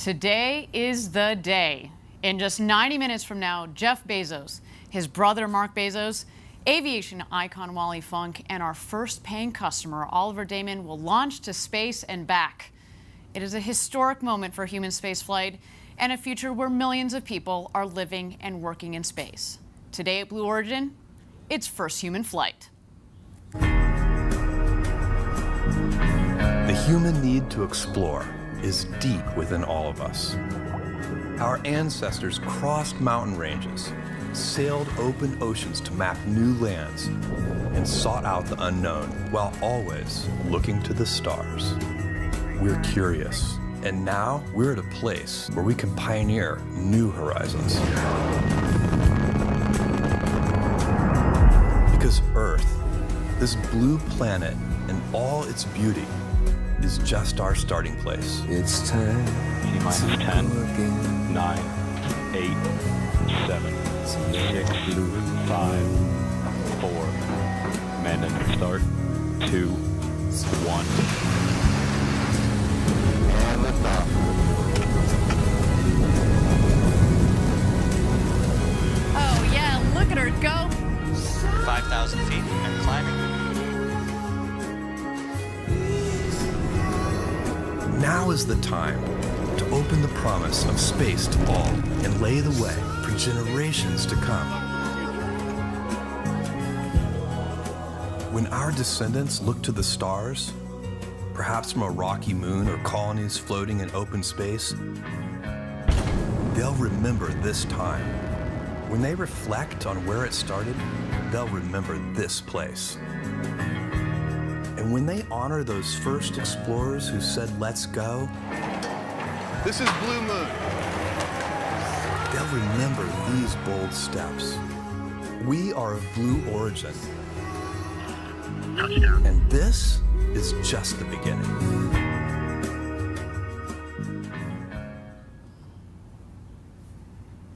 Today is the day. In just 90 minutes from now, Jeff Bezos, his brother Mark Bezos, aviation icon Wally Funk, and our first paying customer, Oliver Damon, will launch to space and back. It is a historic moment for human spaceflight and a future where millions of people are living and working in space. Today at Blue Origin, it's first human flight. The human need to explore is deep within all of us. Our ancestors crossed mountain ranges, sailed open oceans to map new lands, and sought out the unknown while always looking to the stars. We're curious, and now we're at a place where we can pioneer new horizons. Because Earth, this blue planet and all its beauty, is just our starting place. It's time. T-minus 10, 9, 8, 7, 6, 5, 4, command engine start, 2, 1. And liftoff. Oh yeah, look at her go. 5,000 feet and climbing. Now is the time to open the promise of space to all and lay the way for generations to come. When our descendants look to the stars, perhaps from a rocky moon or colonies floating in open space, they'll remember this time. When they reflect on where it started, they'll remember this place. And when they honor those first explorers who said, "Let's go," This is Blue Moon. they'll remember these bold steps. We are of Blue Origin. Touchdown. And this is just the beginning.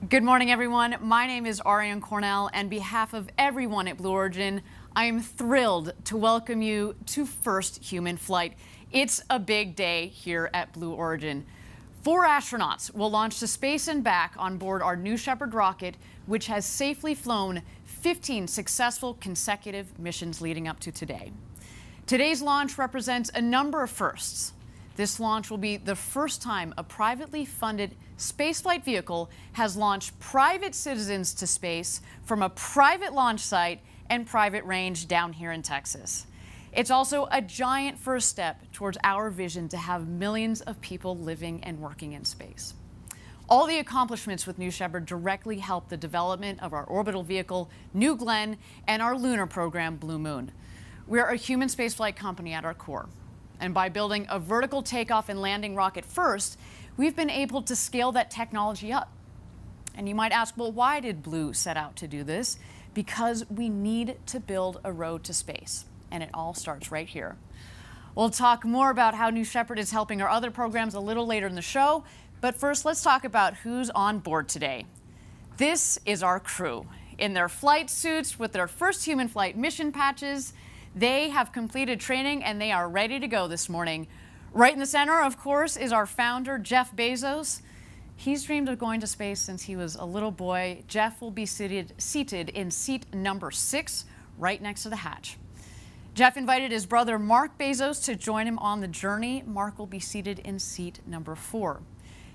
Good morning, everyone. My name is Ariane Cornell, and on behalf of everyone at Blue Origin, I am thrilled to welcome you to first human flight. It's a big day here at Blue Origin. 4 astronauts will launch to space and back on board our New Shepard rocket, which has safely flown 15 successful consecutive missions leading up to today. Today's launch represents a number of firsts. This launch will be the first time a privately funded spaceflight vehicle has launched private citizens to space from a private launch site and private range down here in Texas. It's also a giant first step towards our vision to have millions of people living and working in space. All the accomplishments with New Shepard directly help the development of our orbital vehicle, New Glenn, and our lunar program, Blue Moon. We're a human spaceflight company at our core. And by building a vertical takeoff and landing rocket first, we've been able to scale that technology up. And you might ask, well, why did Blue set out to do this? Because we need to build a road to space, and it all starts right here. We'll talk more about how New Shepard is helping our other programs a little later in the show, but first let's talk about who's on board today. This is our crew. In their flight suits with their first human flight mission patches, they have completed training and they are ready to go this morning. Right in the center, of course, is our founder, Jeff Bezos. He's dreamed of going to space since he was a little boy. Jeff will be seated in seat number 6, right next to the hatch. Jeff invited his brother Mark Bezos to join him on the journey. Mark will be seated in seat number 4.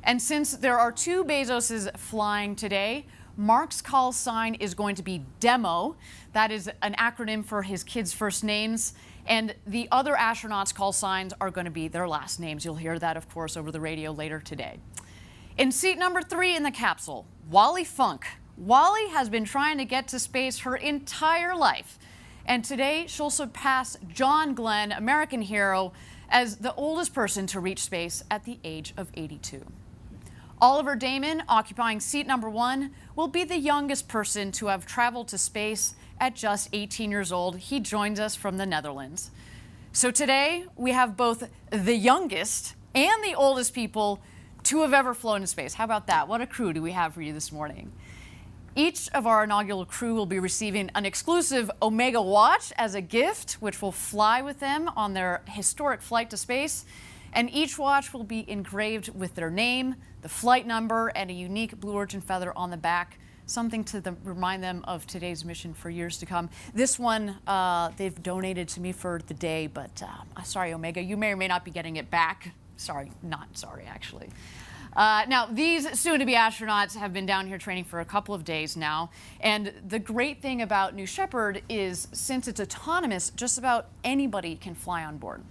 And since there are 2 Bezoses flying today, Mark's call sign is going to be DEMO. That is an acronym for his kids' first names. And the other astronauts' call signs are going to be their last names. You'll hear that, of course, over the radio later today. In seat number 3 in the capsule, Wally Funk. Wally has been trying to get to space her entire life. And today she'll surpass John Glenn, American hero, as the oldest person to reach space at the age of 82. Oliver Damon, occupying seat number 1, will be the youngest person to have traveled to space at just 18 years old. He joins us from the Netherlands. So today we have both the youngest and the oldest people to have ever flown in space. How about that? What a crew do we have for you this morning? Each of our inaugural crew will be receiving an exclusive Omega watch as a gift, which will fly with them on their historic flight to space. And each watch will be engraved with their name, the flight number, and a unique Blue Origin feather on the back, something to remind them of today's mission for years to come. This one, they've donated to me for the day, but sorry, Omega, you may or may not be getting it back. Sorry, not sorry, actually. Now, these soon-to-be astronauts have been down here training for a couple of days now. And the great thing about New Shepard is, since it's autonomous, just about anybody can fly on board.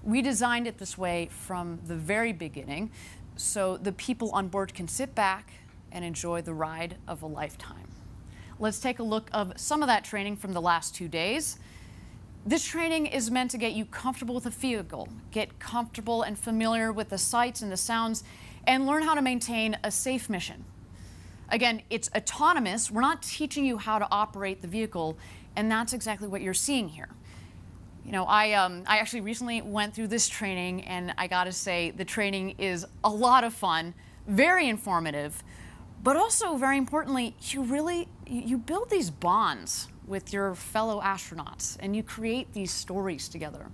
We designed it this way from the very beginning, so the people on board can sit back and enjoy the ride of a lifetime. Let's take a look of some of that training from the last 2 days. This training is meant to get you comfortable with the vehicle, get comfortable and familiar with the sights and the sounds, and learn how to maintain a safe mission. Again, it's autonomous. We're not teaching you how to operate the vehicle, and that's exactly what you're seeing here. You know, I actually recently went through this training, and I gotta say, the training is a lot of fun, very informative, but also, very importantly, you build these bonds with your fellow astronauts, and you create these stories together.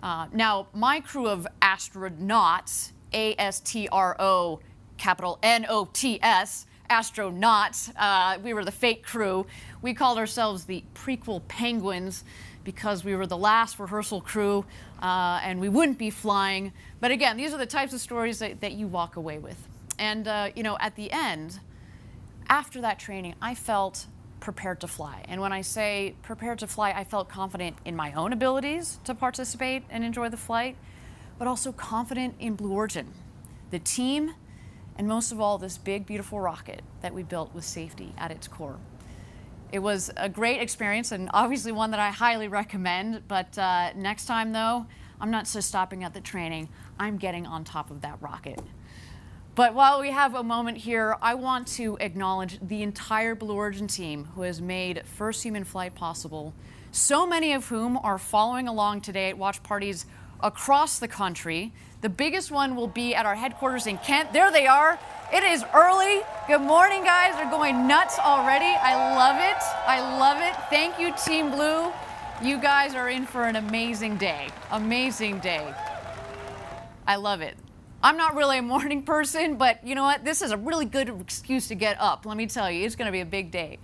Now, my crew of astronauts, A-S-T-R-O, capital N-O-T-S, astronauts, we were the fake crew. We called ourselves the prequel penguins because we were the last rehearsal crew, and we wouldn't be flying. But again, these are the types of stories that you walk away with. And, you know, at the end, after that training, I felt prepared to fly. And when I say prepared to fly, I felt confident in my own abilities to participate and enjoy the flight, but also confident in Blue Origin, the team, and most of all, this big, beautiful rocket that we built with safety at its core. It was a great experience, and obviously one that I highly recommend, but next time, though, I'm not just stopping at the training. I'm getting on top of that rocket. But while we have a moment here, I want to acknowledge the entire Blue Origin team who has made first human flight possible, so many of whom are following along today at watch parties across the country. The biggest one will be at our headquarters in Kent. There they are. It is early. Good morning, guys. They're going nuts already. I love it. I love it. Thank you, Team Blue. You guys are in for an amazing day. Amazing day. I love it. I'm not really a morning person, but you know what? This is a really good excuse to get up. Let me tell you, it's going to be a big day.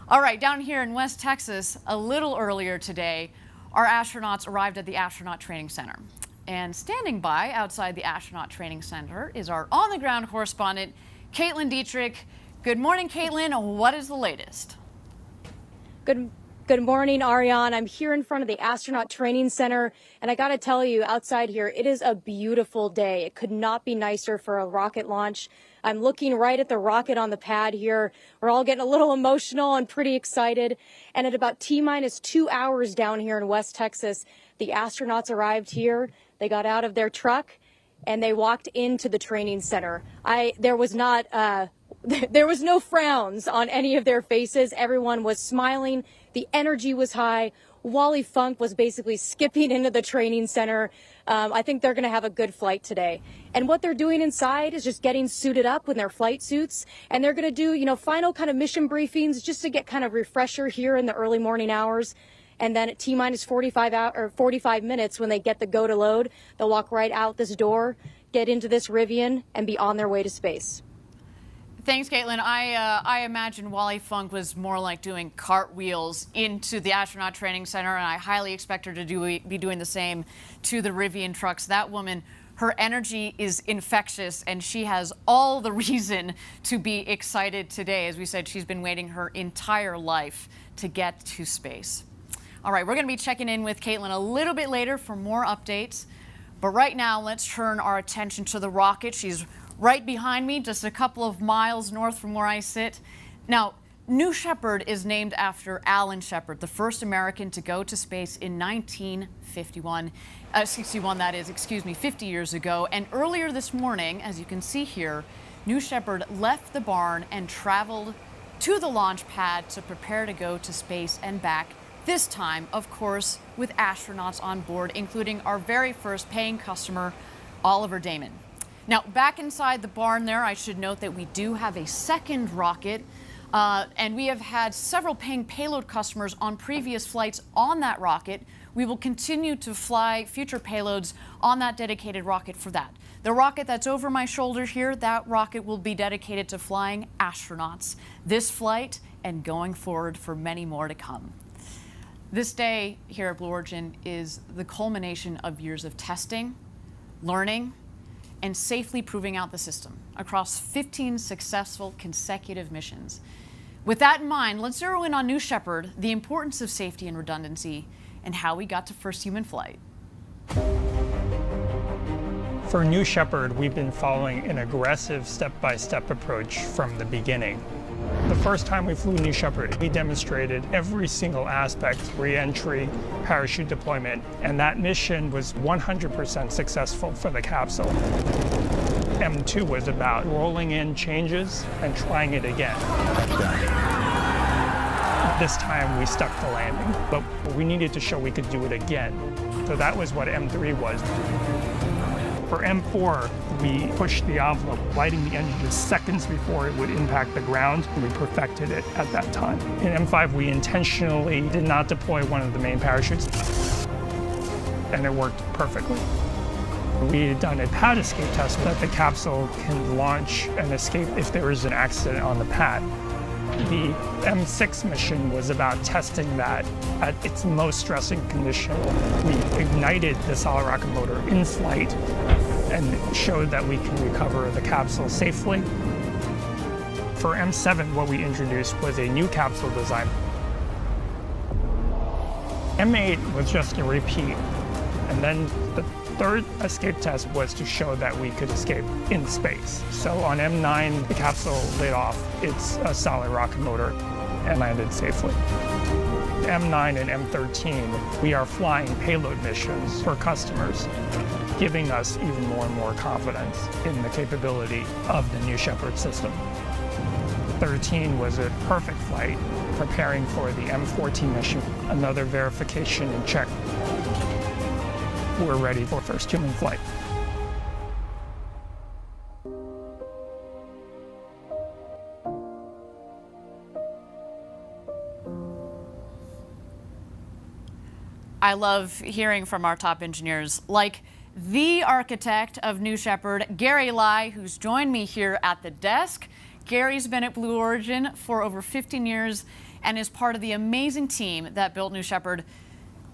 All right, down here in West Texas, a little earlier today, our astronauts arrived at the Astronaut Training Center. And standing by outside the Astronaut Training Center is our on-the-ground correspondent, Caitlin Dietrich. Good morning, Caitlin. What is the latest? Good morning, Ariane. I'm here in front of the Astronaut Training Center, and I got to tell you, outside here, it is a beautiful day. It could not be nicer for a rocket launch. I'm looking right at the rocket on the pad here. We're all getting a little emotional and pretty excited. And at about T-minus 2 hours down here in West Texas, the astronauts arrived here. They got out of their truck, and they walked into the training center. There was no frowns on any of their faces. Everyone was smiling. The energy was high. Wally Funk was basically skipping into the training center. I think they're going to have a good flight today. And what they're doing inside is just getting suited up with their flight suits. And they're going to do, you know, final kind of mission briefings just to get kind of refresher here in the early morning hours. And then at T-minus 45 minutes, when they get the go to load, they'll walk right out this door, get into this Rivian, and be on their way to space. Thanks, Caitlin. I imagine Wally Funk was more like doing cartwheels into the Astronaut Training Center, and I highly expect her to be doing the same to the Rivian trucks. That woman, her energy is infectious, and she has all the reason to be excited today. As we said, she's been waiting her entire life to get to space. All right, we're going to be checking in with Caitlin a little bit later for more updates. But right now, let's turn our attention to the rocket. She's right behind me, just a couple of miles north from where I sit. Now, New Shepard is named after Alan Shepard, the first American to go to space in 1951. 50 years ago. And earlier this morning, as you can see here, New Shepard left the barn and traveled to the launch pad to prepare to go to space and back. This time, of course, with astronauts on board, including our very first paying customer, Oliver Damon. Now, back inside the barn there, I should note that we do have a second rocket, and we have had several paying payload customers on previous flights on that rocket. we will continue to fly future payloads on that dedicated rocket for that. The rocket that's over my shoulder here, that rocket will be dedicated to flying astronauts. This flight and going forward for many more to come. This day here at Blue Origin is the culmination of years of testing, learning, and safely proving out the system across 15 successful consecutive missions. With that in mind, let's zero in on New Shepard, the importance of safety and redundancy, and how we got to first human flight. For New Shepard, we've been following an aggressive step-by-step approach from the beginning. The first time we flew New Shepard, we demonstrated every single aspect, re-entry, parachute deployment, and that mission was 100% successful for the capsule. M2 was about rolling in changes and trying it again. This time we stuck the landing, but we needed to show we could do it again. So that was what M3 was. For M4, we pushed the envelope, lighting the engine just seconds before it would impact the ground, and we perfected it at that time. In M5, we intentionally did not deploy one of the main parachutes, and it worked perfectly. We had done a pad escape test that the capsule can launch and escape if there is an accident on the pad. The M6 mission was about testing that at its most stressing condition. We ignited the solid rocket motor in flight and showed that we can recover the capsule safely. For M7, what we introduced was a new capsule design. M8 was just a repeat, and then the third escape test was to show that we could escape in space. So on M9, the capsule lit off its solid rocket motor and landed safely. M9 and M13, we are flying payload missions for customers, giving us even more and more confidence in the capability of the New Shepard system. 13 was a perfect flight, preparing for the M14 mission, another verification and check. We're ready for first human flight. I love hearing from our top engineers, like the architect of New Shepard, Gary Lai, who's joined me here at the desk. Gary's been at Blue Origin for over 15 years and is part of the amazing team that built New Shepard.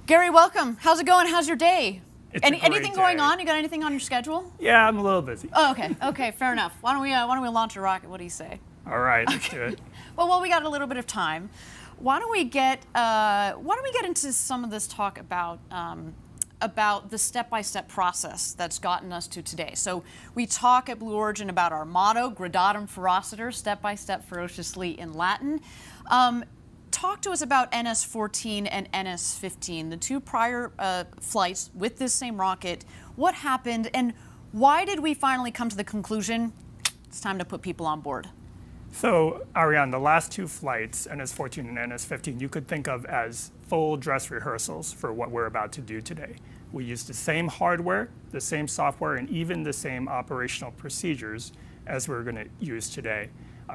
Gary, welcome. How's it going? How's your day? Anything going on? You got anything on your schedule? Yeah, I'm a little busy. Oh, okay. Okay, fair enough. Why don't we launch a rocket? What do you say? All right, let's do it. Well, while we got a little bit of time, why don't we get into some of this talk about the step-by-step process that's gotten us to today. So we talk at Blue Origin about our motto, Gradatum Ferociter, step-by-step ferociously in Latin. Talk to us about NS-14 and NS-15, the two prior flights with this same rocket. What happened, and why did we finally come to the conclusion it's time to put people on board? So, Ariane, the last two flights, NS-14 and NS-15, you could think of as full dress rehearsals for what we're about to do today. We used the same hardware, the same software, and even the same operational procedures as we're going to use today.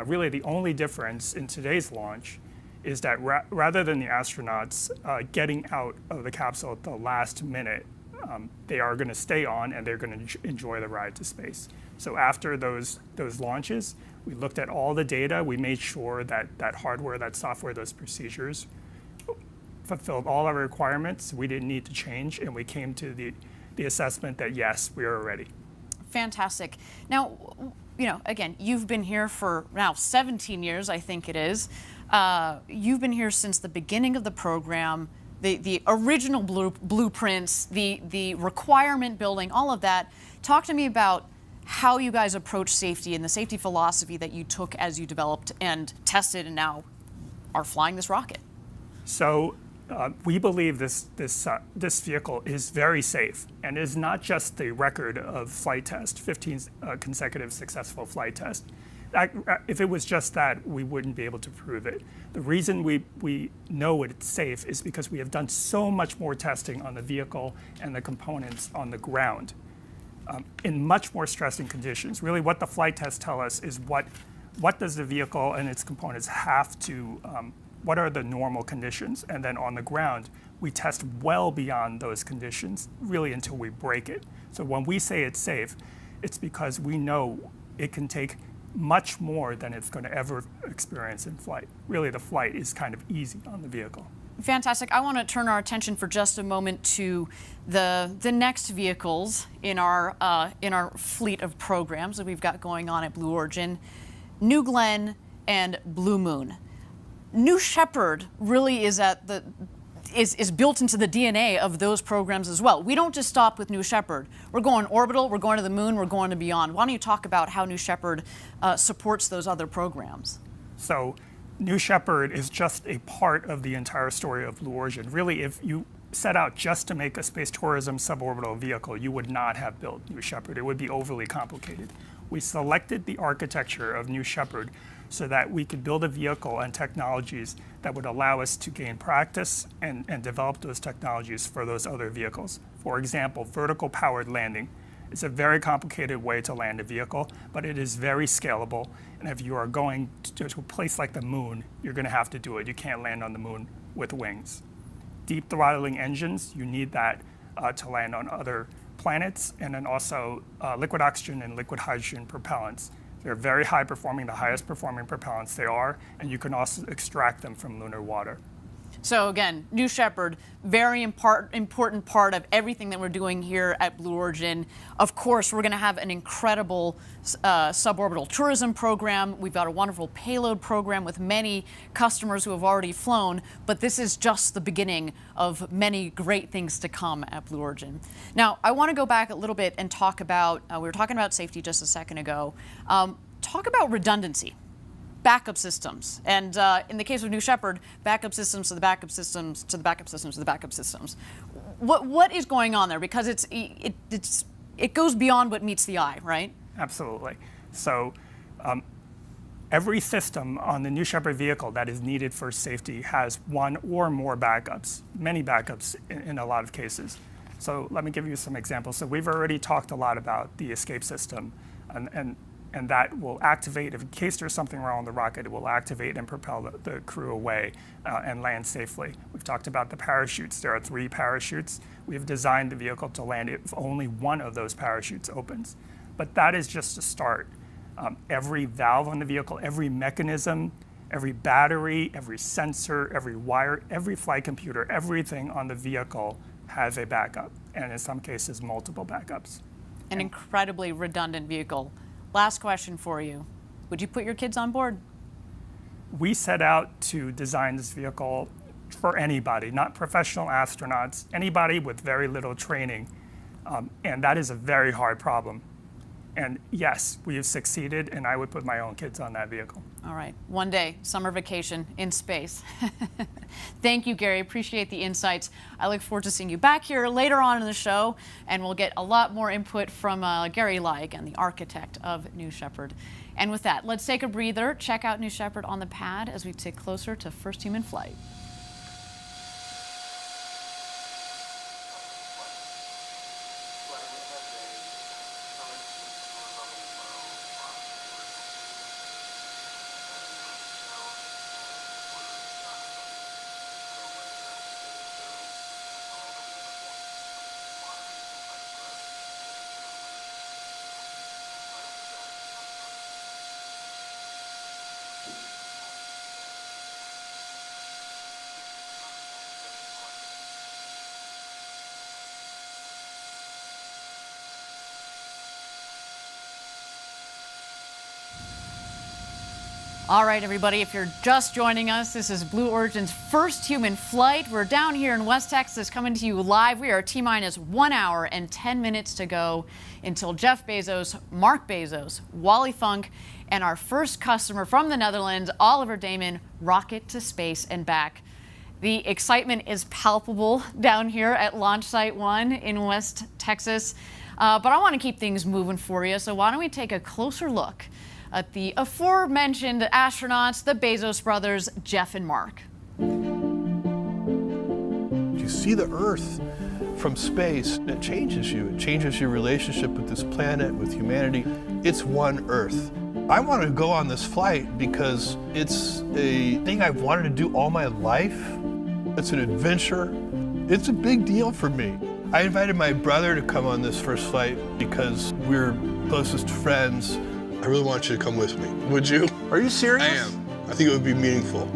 Really, the only difference in today's launch is that rather than the astronauts getting out of the capsule at the last minute, they are going to stay on and they're going to enjoy the ride to space. So after those launches, we looked at all the data. We made sure that that hardware, that software, those procedures fulfilled all our requirements. We didn't need to change, and we came to the assessment that yes, we are ready. Fantastic. Now, again, you've been here for now 17 years, I think it is. You've been here since the beginning of the program, the original blueprints, the requirement building, all of that. Talk to me about how you guys approach safety and the safety philosophy that you took as you developed and tested and now are flying this rocket. So we believe this vehicle is very safe and is not just the record of flight tests, 15 consecutive successful flight tests. If it was just that, we wouldn't be able to prove it. The reason we know it's safe is because we have done so much more testing on the vehicle and the components on the ground in much more stressing conditions. Really, what the flight tests tell us is what does the vehicle and its components have to what are the normal conditions? And then on the ground, we test well beyond those conditions, really until we break it. So when we say it's safe, it's because we know it can take much more than it's going to ever experience in flight. Really, the flight is kind of easy on the vehicle. Fantastic. I want to turn our attention for just a moment to the next vehicles in our fleet of programs that we've got going on at Blue Origin, New Glenn and Blue Moon. New Shepard really is built into the DNA of those programs as well. We don't just stop with New Shepard. We're going orbital, we're going to the moon, we're going to beyond. Why don't you talk about how New Shepard supports those other programs? So New Shepard is just a part of the entire story of Blue Origin. Really, if you set out just to make a space tourism suborbital vehicle, you would not have built New Shepard. It would be overly complicated. We selected the architecture of New Shepard so that we could build a vehicle and technologies that would allow us to gain practice and develop those technologies for those other vehicles. For example, vertical powered landing. It's a very complicated way to land a vehicle, but it is very scalable. And if you are going to a place like the moon, you're going to have to do it. You can't land on the moon with wings. Deep throttling engines, you need that to land on other planets, and then also liquid oxygen and liquid hydrogen propellants. They're very high performing, the highest performing propellants they are, and you can also extract them from lunar water. So again, New Shepard, very important part of everything that we're doing here at Blue Origin. Of course, we're going to have an incredible suborbital tourism program. We've got a wonderful payload program with many customers who have already flown, but this is just the beginning of many great things to come at Blue Origin. Now, I want to go back a little bit and talk about, we were talking about safety just a second ago. Talk about redundancy. Backup systems. And in the case of New Shepard, backup systems to the backup systems to the backup systems to the backup systems. What is going on there? Because it goes beyond what meets the eye, right? Absolutely. So every system on the New Shepard vehicle that is needed for safety has one or more backups, many backups in a lot of cases. So let me give you some examples. So we've already talked a lot about the escape system, and that will activate, if in case there's something wrong with the rocket, it will activate and propel the crew away and land safely. We've talked about the parachutes. There are 3 parachutes. We've designed the vehicle to land if only one of those parachutes opens. But that is just a start. Every valve on the vehicle, every mechanism, every battery, every sensor, every wire, every flight computer, everything on the vehicle has a backup, and in some cases, multiple backups. An incredibly redundant vehicle. Last question for you. Would you put your kids on board? We set out to design this vehicle for anybody, not professional astronauts, anybody with very little training. And that is a very hard problem. And yes, we have succeeded, and I would put my own kids on that vehicle. All right. One day, summer vacation in space. Thank you, Gary. Appreciate the insights. I look forward to seeing you back here later on in the show, and we'll get a lot more input from Gary Lai, again, the architect of New Shepard. And with that, let's take a breather, check out New Shepard on the pad as we tick closer to first human flight. All right, everybody, if you're just joining us, this is Blue Origin's first human flight. We're down here in West Texas coming to you live. We are T-minus 1 hour and 10 minutes to go until Jeff Bezos, Mark Bezos, Wally Funk, and our first customer from the Netherlands, Oliver Damon, rocket to space and back. The excitement is palpable down here at Launch Site 1 in West Texas, but I want to keep things moving for you, so why don't we take a closer look at the aforementioned astronauts, the Bezos brothers, Jeff and Mark. You see the Earth from space, it changes you. It changes your relationship with this planet, with humanity. It's one Earth. I wanted to go on this flight because it's a thing I've wanted to do all my life. It's an adventure. It's a big deal for me. I invited my brother to come on this first flight because we're closest friends. I really want you to come with me. Would you? Are you serious? I am. I think it would be meaningful.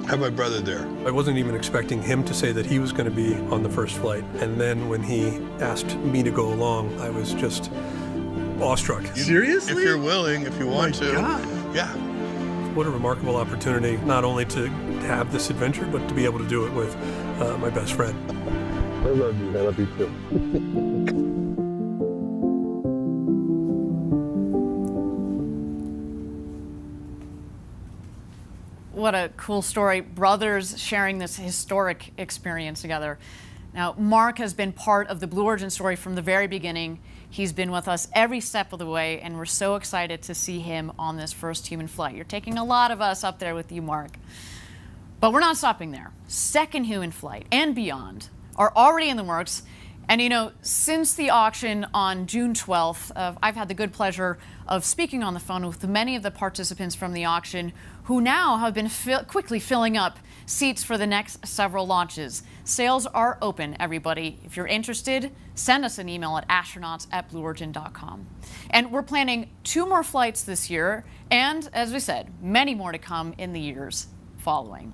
Have my brother there. I wasn't even expecting him to say that he was going to be on the first flight. And then when he asked me to go along, I was just awestruck. Seriously? If you're willing, if you want to. God. Yeah. What a remarkable opportunity, not only to have this adventure, but to be able to do it with my best friend. I love you. I love you too. What a cool story. Brothers sharing this historic experience together. Now, Mark has been part of the Blue Origin story from the very beginning. He's been with us every step of the way, and we're so excited to see him on this first human flight. You're taking a lot of us up there with you, Mark. But we're not stopping there. Second human flight and beyond are already in the works. And you know, since the auction on June 12th, I've had the good pleasure of speaking on the phone with many of the participants from the auction who now have been quickly filling up seats for the next several launches. Sales are open, everybody. If you're interested, send us an email at astronauts@blueorigin.com. And we're planning 2 more flights this year, and as we said, many more to come in the years following.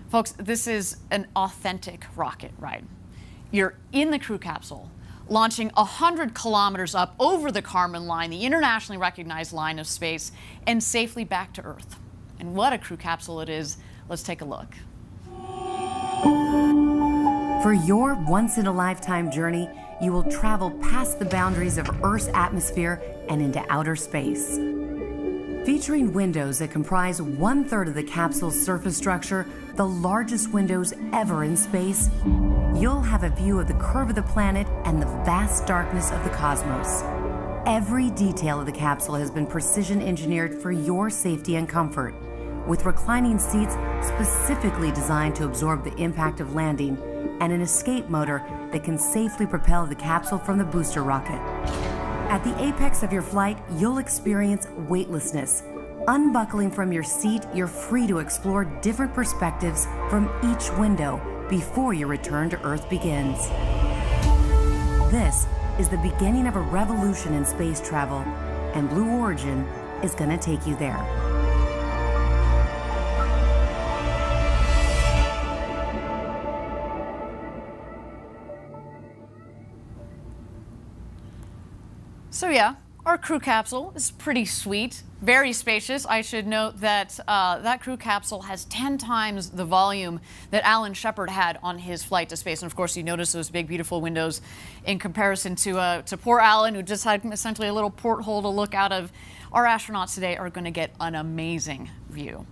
Folks, this is an authentic rocket ride. You're in the crew capsule, launching 100 kilometers up over the Kármán line, the internationally recognized line of space, and safely back to Earth. And what a crew capsule it is. Let's take a look. For your once-in-a-lifetime journey, you will travel past the boundaries of Earth's atmosphere and into outer space. Featuring windows that comprise 1/3 of the capsule's surface structure, the largest windows ever in space, you'll have a view of the curve of the planet and the vast darkness of the cosmos. Every detail of the capsule has been precision engineered for your safety and comfort, with reclining seats specifically designed to absorb the impact of landing and an escape motor that can safely propel the capsule from the booster rocket. At the apex of your flight, you'll experience weightlessness. Unbuckling from your seat, you're free to explore different perspectives from each window before your return to Earth begins. This is the beginning of a revolution in space travel, and Blue Origin is going to take you there. So yeah, our crew capsule is pretty sweet, very spacious. I should note that that crew capsule has 10 times the volume that Alan Shepard had on his flight to space. And of course, you notice those big, beautiful windows in comparison to poor Alan, who just had essentially a little porthole to look out of. Our astronauts today are going to get an amazing view.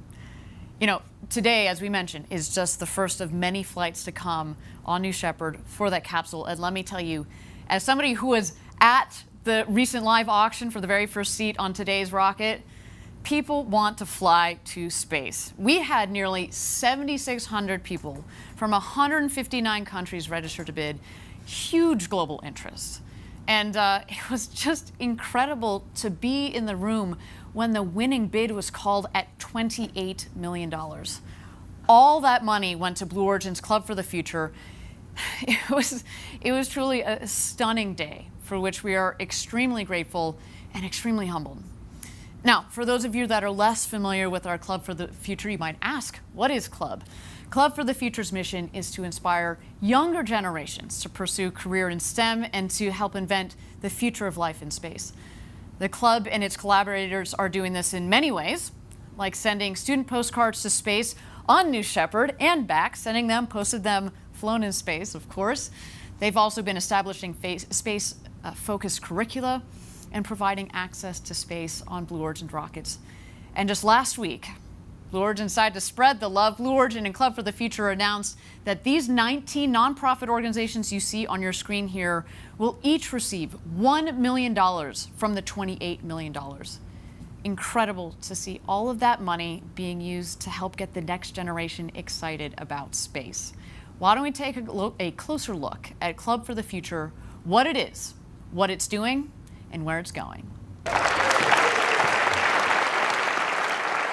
You know, today, as we mentioned, is just the first of many flights to come on New Shepard for that capsule. And let me tell you, as somebody who was at the recent live auction for the very first seat on today's rocket, people want to fly to space. We had nearly 7,600 people from 159 countries registered to bid. Huge global interest. And it was just incredible to be in the room when the winning bid was called at $28 million. All that money went to Blue Origin's Club for the Future. It was truly a stunning day, for which we are extremely grateful and extremely humbled. Now, for those of you that are less familiar with our Club for the Future, you might ask, what is Club? Club for the Future's mission is to inspire younger generations to pursue a career in STEM and to help invent the future of life in space. The Club and its collaborators are doing this in many ways, like sending student postcards to space on New Shepard and back, sending them, posted them, flown in space, of course. They've also been establishing space-focused curricula and providing access to space on Blue Origin rockets. And just last week, Blue Origin decided to spread the love. Blue Origin and Club for the Future announced that these 19 nonprofit organizations you see on your screen here will each receive $1 million from the $28 million. Incredible to see all of that money being used to help get the next generation excited about space. Why don't we take a closer look at Club for the Future, what it is, what it's doing, and where it's going.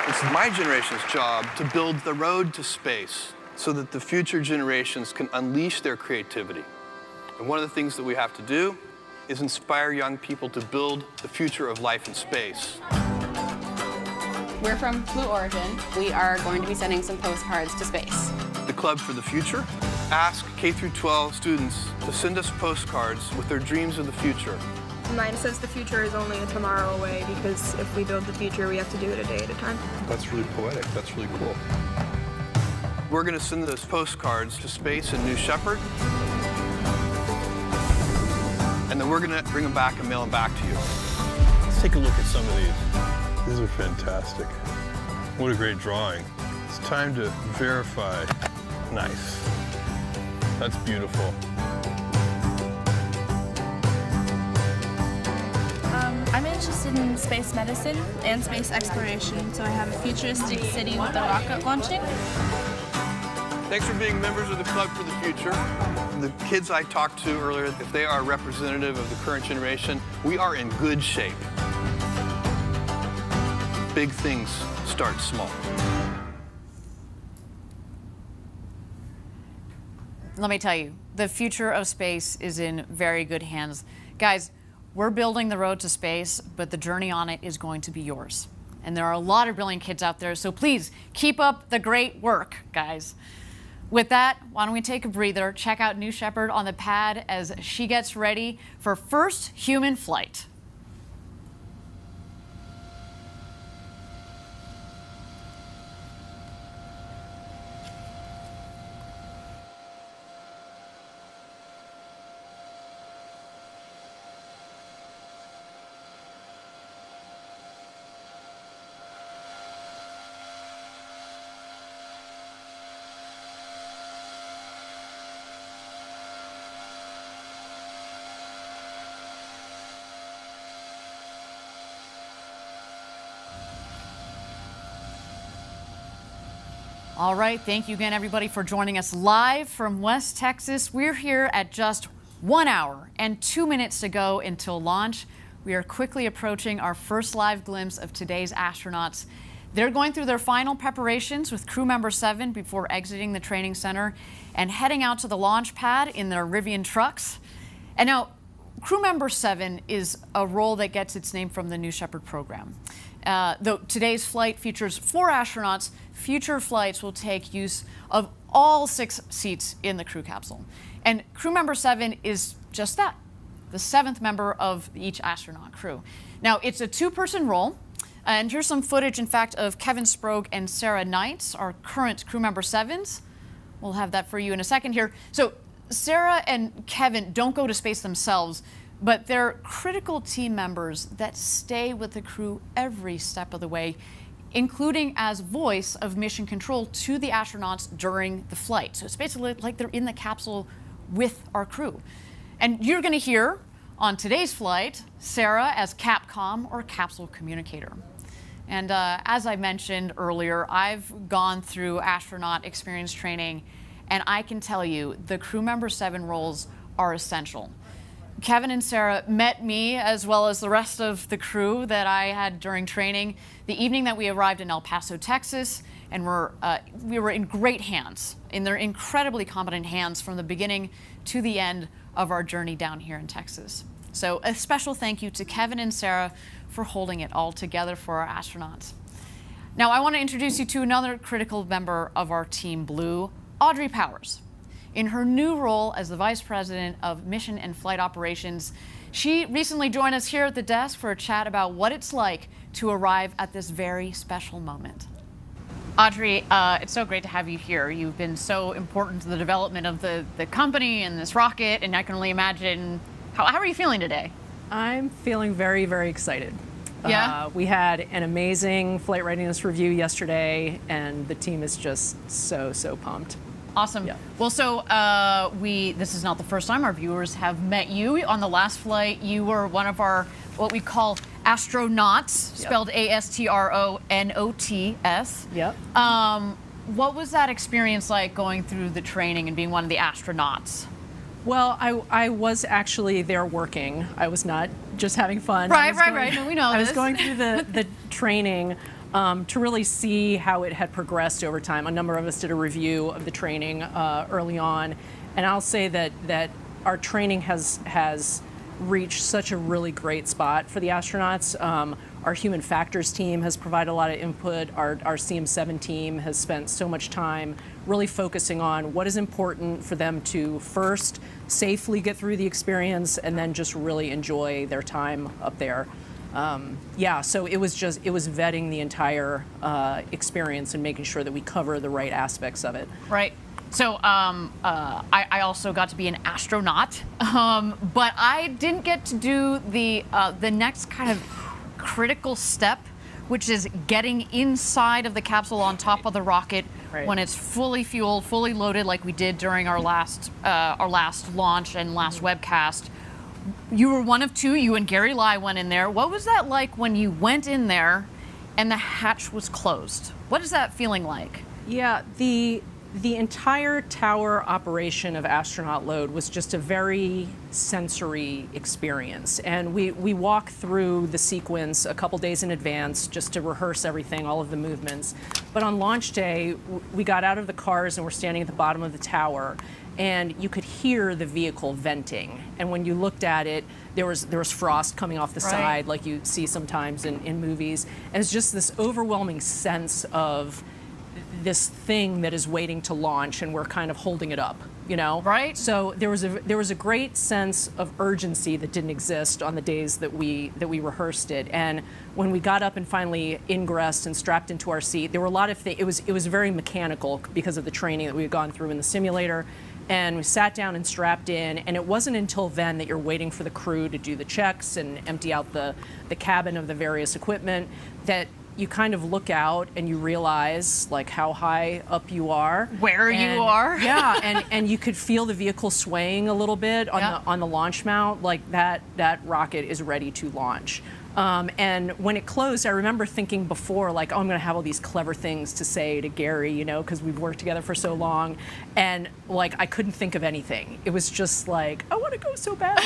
It's my generation's job to build the road to space so that the future generations can unleash their creativity. And one of the things that we have to do is inspire young people to build the future of life in space. We're from Blue Origin. We are going to be sending some postcards to space. The Club for the Future asks K-12 students to send us postcards with their dreams of the future. Mine says the future is only a tomorrow away because if we build the future, we have to do it a day at a time. That's really poetic. That's really cool. We're going to send those postcards to space in New Shepard. And then we're going to bring them back and mail them back to you. Let's take a look at some of these. These are fantastic. What a great drawing. It's time to verify. Nice. That's beautiful. I'm interested in space medicine and space exploration, so I have a futuristic city with a rocket launching. Thanks for being members of the Club for the Future. The kids I talked to earlier, if they are representative of the current generation, we are in good shape. Big things start small. Let me tell you, the future of space is in very good hands. Guys, we're building the road to space, but the journey on it is going to be yours. And there are a lot of brilliant kids out there, so please keep up the great work, guys. With that, why don't we take a breather, check out New Shepard on the pad as she gets ready for first human flight. All right, thank you again, everybody, for joining us live from West Texas. We're here at just 1 hour and 2 minutes to go until launch. We are quickly approaching our first live glimpse of today's astronauts. They're going through their final preparations with crew member 7 before exiting the training center and heading out to the launch pad in their Rivian trucks. And now, crew member 7 is a role that gets its name from the New Shepard program. Though today's flight features 4 astronauts, future flights will take use of all 6 seats in the crew capsule. And crew member 7 is just that, the 7th member of each astronaut crew. Now, it's a 2-person role, and here's some footage, in fact, of Kevin Sprague and Sarah Knights, our current crew member 7s. We'll have that for you in a second here. So Sarah and Kevin don't go to space themselves, but they're critical team members that stay with the crew every step of the way, including as voice of mission control to the astronauts during the flight. So it's basically like they're in the capsule with our crew. And you're going to hear on today's flight Sarah as Capcom, or capsule communicator. And as I mentioned earlier, I've gone through astronaut experience training, and I can tell you the crew member 7 roles are essential. Kevin and Sarah met me, as well as the rest of the crew that I had during training, the evening that we arrived in El Paso, Texas, and we were in great hands, in their incredibly competent hands from the beginning to the end of our journey down here in Texas. So a special thank you to Kevin and Sarah for holding it all together for our astronauts. Now, I want to introduce you to another critical member of our Team Blue, Audrey Powers. In her new role as the Vice President of Mission and Flight Operations, she recently joined us here at the desk for a chat about what it's like to arrive at this very special moment. Audrey, it's so great to have you here. You've been so important to the development of the company and this rocket, and I can only imagine, how are you feeling today? I'm feeling very, very excited. Yeah? We had an amazing flight readiness review yesterday, and the team is just so pumped. Awesome. Yeah. Well, so this is not the first time our viewers have met you. On the last flight, you were one of our, what we call astronauts, spelled A-S-T-R-O-N-O-T-S. Yep. What was that experience like, going through the training and being one of the astronauts? Well, I was actually there working. I was not just having fun. Right. No, we know I was this. going through the training. to really see how it had progressed over time. A number of us did a review of the training early on, and I'll say that our training has reached such a really great spot for the astronauts. Our human factors team has provided a lot of input. Our CM7 team has spent so much time really focusing on what is important for them to first safely get through the experience and then just really enjoy their time up there. So it was vetting the entire experience and making sure that we cover the right aspects of it. Right. So I also got to be an astronaut, but I didn't get to do the next kind of critical step, which is getting inside of the capsule on top of the rocket when it's fully fueled, fully loaded, like we did during our last launch and last webcast. You were one of two. You and Gary Lai went in there. What was that like when you went in there and the hatch was closed? What is that feeling like? Yeah, the entire tower operation of astronaut load was just a very sensory experience. And we walk through the sequence a couple days in advance just to rehearse everything, all of the movements. But on launch day, we got out of the cars and we're standing at the bottom of the tower, and you could hear the vehicle venting. And when you looked at it, there was frost coming off the side like you see sometimes in movies. And it's just this overwhelming sense of this thing that is waiting to launch, and we're kind of holding it up, you know? Right. So there was a great sense of urgency that didn't exist on the days that we rehearsed it. And when we got up and finally ingressed and strapped into our seat, there were a lot of things. It was very mechanical because of the training that we had gone through in the simulator. And we sat down and strapped in, and it wasn't until then that you're waiting for the crew to do the checks and empty out the cabin of the various equipment that you kind of look out and you realize like how high up you are, where you are. Yeah, and you could feel the vehicle swaying a little bit on the launch mount, like that rocket is ready to launch. And when it closed, I remember thinking before, like, oh, I'm going to have all these clever things to say to Gary, you know, because we've worked together for so long. And, like, I couldn't think of anything. It was just like, I want to go so bad,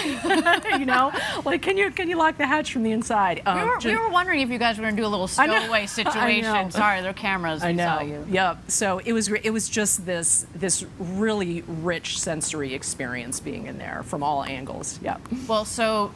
you know? Like, can you lock the hatch from the inside? We were wondering if you guys were going to do a little stowaway situation. Sorry, there are cameras. I know. Saw you. Yep. So it was just this really rich sensory experience being in there from all angles. Yep. Well, so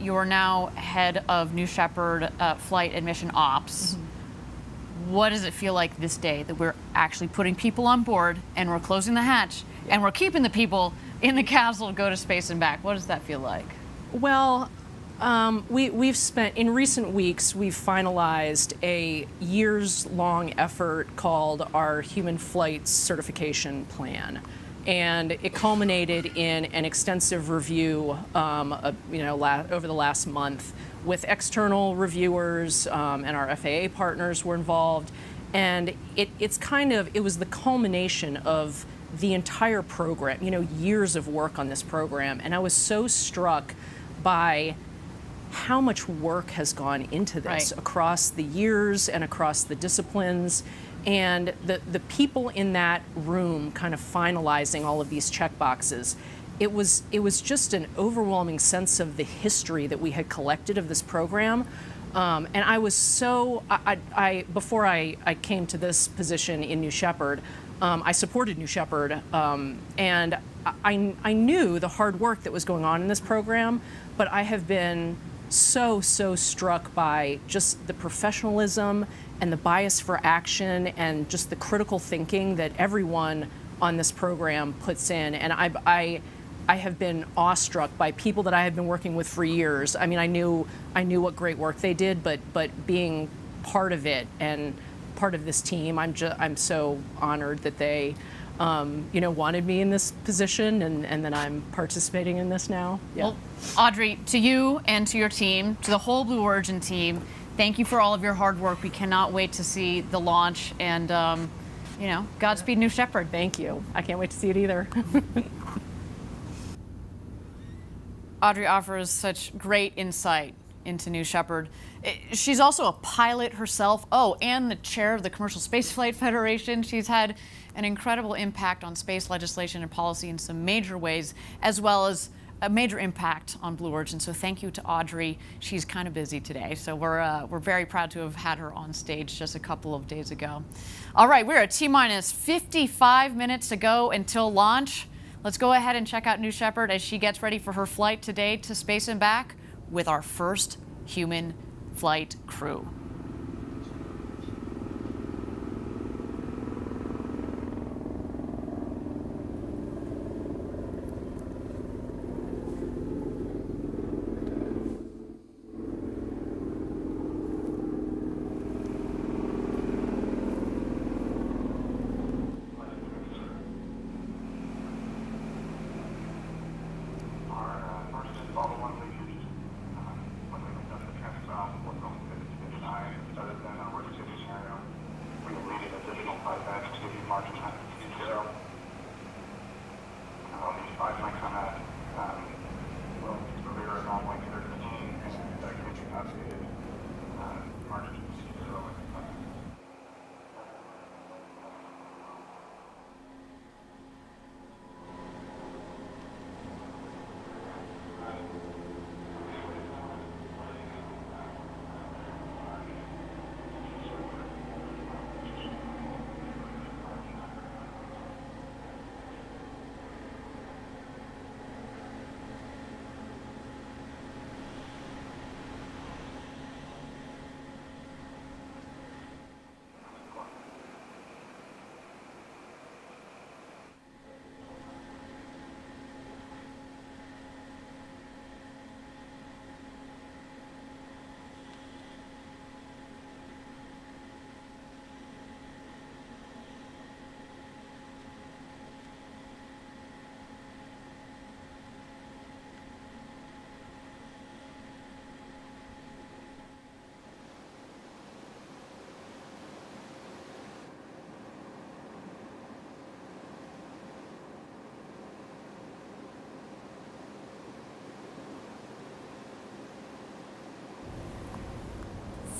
you are now head of New Shepard Flight and Mission Ops. Mm-hmm. What does it feel like this day that we're actually putting people on board and we're closing the hatch and we're keeping the people in the capsule to go to space and back? What does that feel like? Well, we've spent, in recent weeks, we've finalized a years-long effort called our Human Flight Certification Plan. And it culminated in an extensive review, over the last month with external reviewers, and our FAA partners were involved. And it was the culmination of the entire program, years of work on this program. And I was so struck by how much work has gone into this across the years and across the disciplines. And the people in that room kind of finalizing all of these check boxes, it was just an overwhelming sense of the history that we had collected of this program. And I was so, before I came to this position in New Shepard, I supported New Shepard, and I knew the hard work that was going on in this program, but I have been so struck by just the professionalism and the bias for action and just the critical thinking that everyone on this program puts in. And I have been awestruck by people that I have been working with for years. I mean, I knew what great work they did, but being part of it and part of this team, I'm so honored that they wanted me in this position, and that I'm participating in this now. Yeah. Well, Audrey, to you and to your team, to the whole Blue Origin team, thank you for all of your hard work. We cannot wait to see the launch, and Godspeed, New Shepard. Thank you. I can't wait to see it either. Audrey offers such great insight into New Shepard. She's also a pilot herself. Oh, and the chair of the Commercial Spaceflight Federation. She's had an incredible impact on space legislation and policy in some major ways, as well as a major impact on Blue Origin. So thank you to Audrey. She's kind of busy today, so we're very proud to have had her on stage just a couple of days ago. All right, we're at T-minus 55 minutes to go until launch. Let's go ahead and check out New Shepard as she gets ready for her flight today to space and back with our first human flight crew.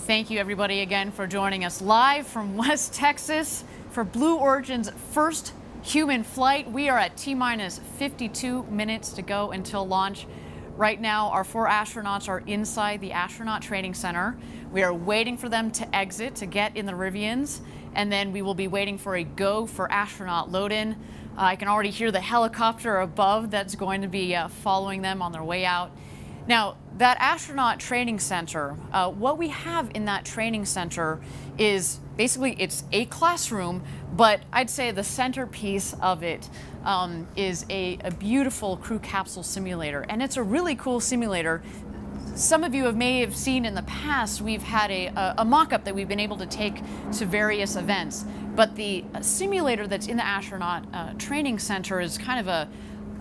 Thank you, everybody, again for joining us live from West Texas for Blue Origin's first human flight. We are at T-minus 52 minutes to go until launch. Right now, our 4 astronauts are inside the astronaut training center. We are waiting for them to exit to get in the Rivians, and then we will be waiting for a go for astronaut load-in. I can already hear the helicopter above that's going to be following them on their way out. Now, that astronaut training center, what we have in that training center is basically it's a classroom, but I'd say the centerpiece of it is a beautiful crew capsule simulator. And it's a really cool simulator. Some of you may have seen in the past, we've had a mock-up that we've been able to take to various events. But the simulator that's in the astronaut training center is kind of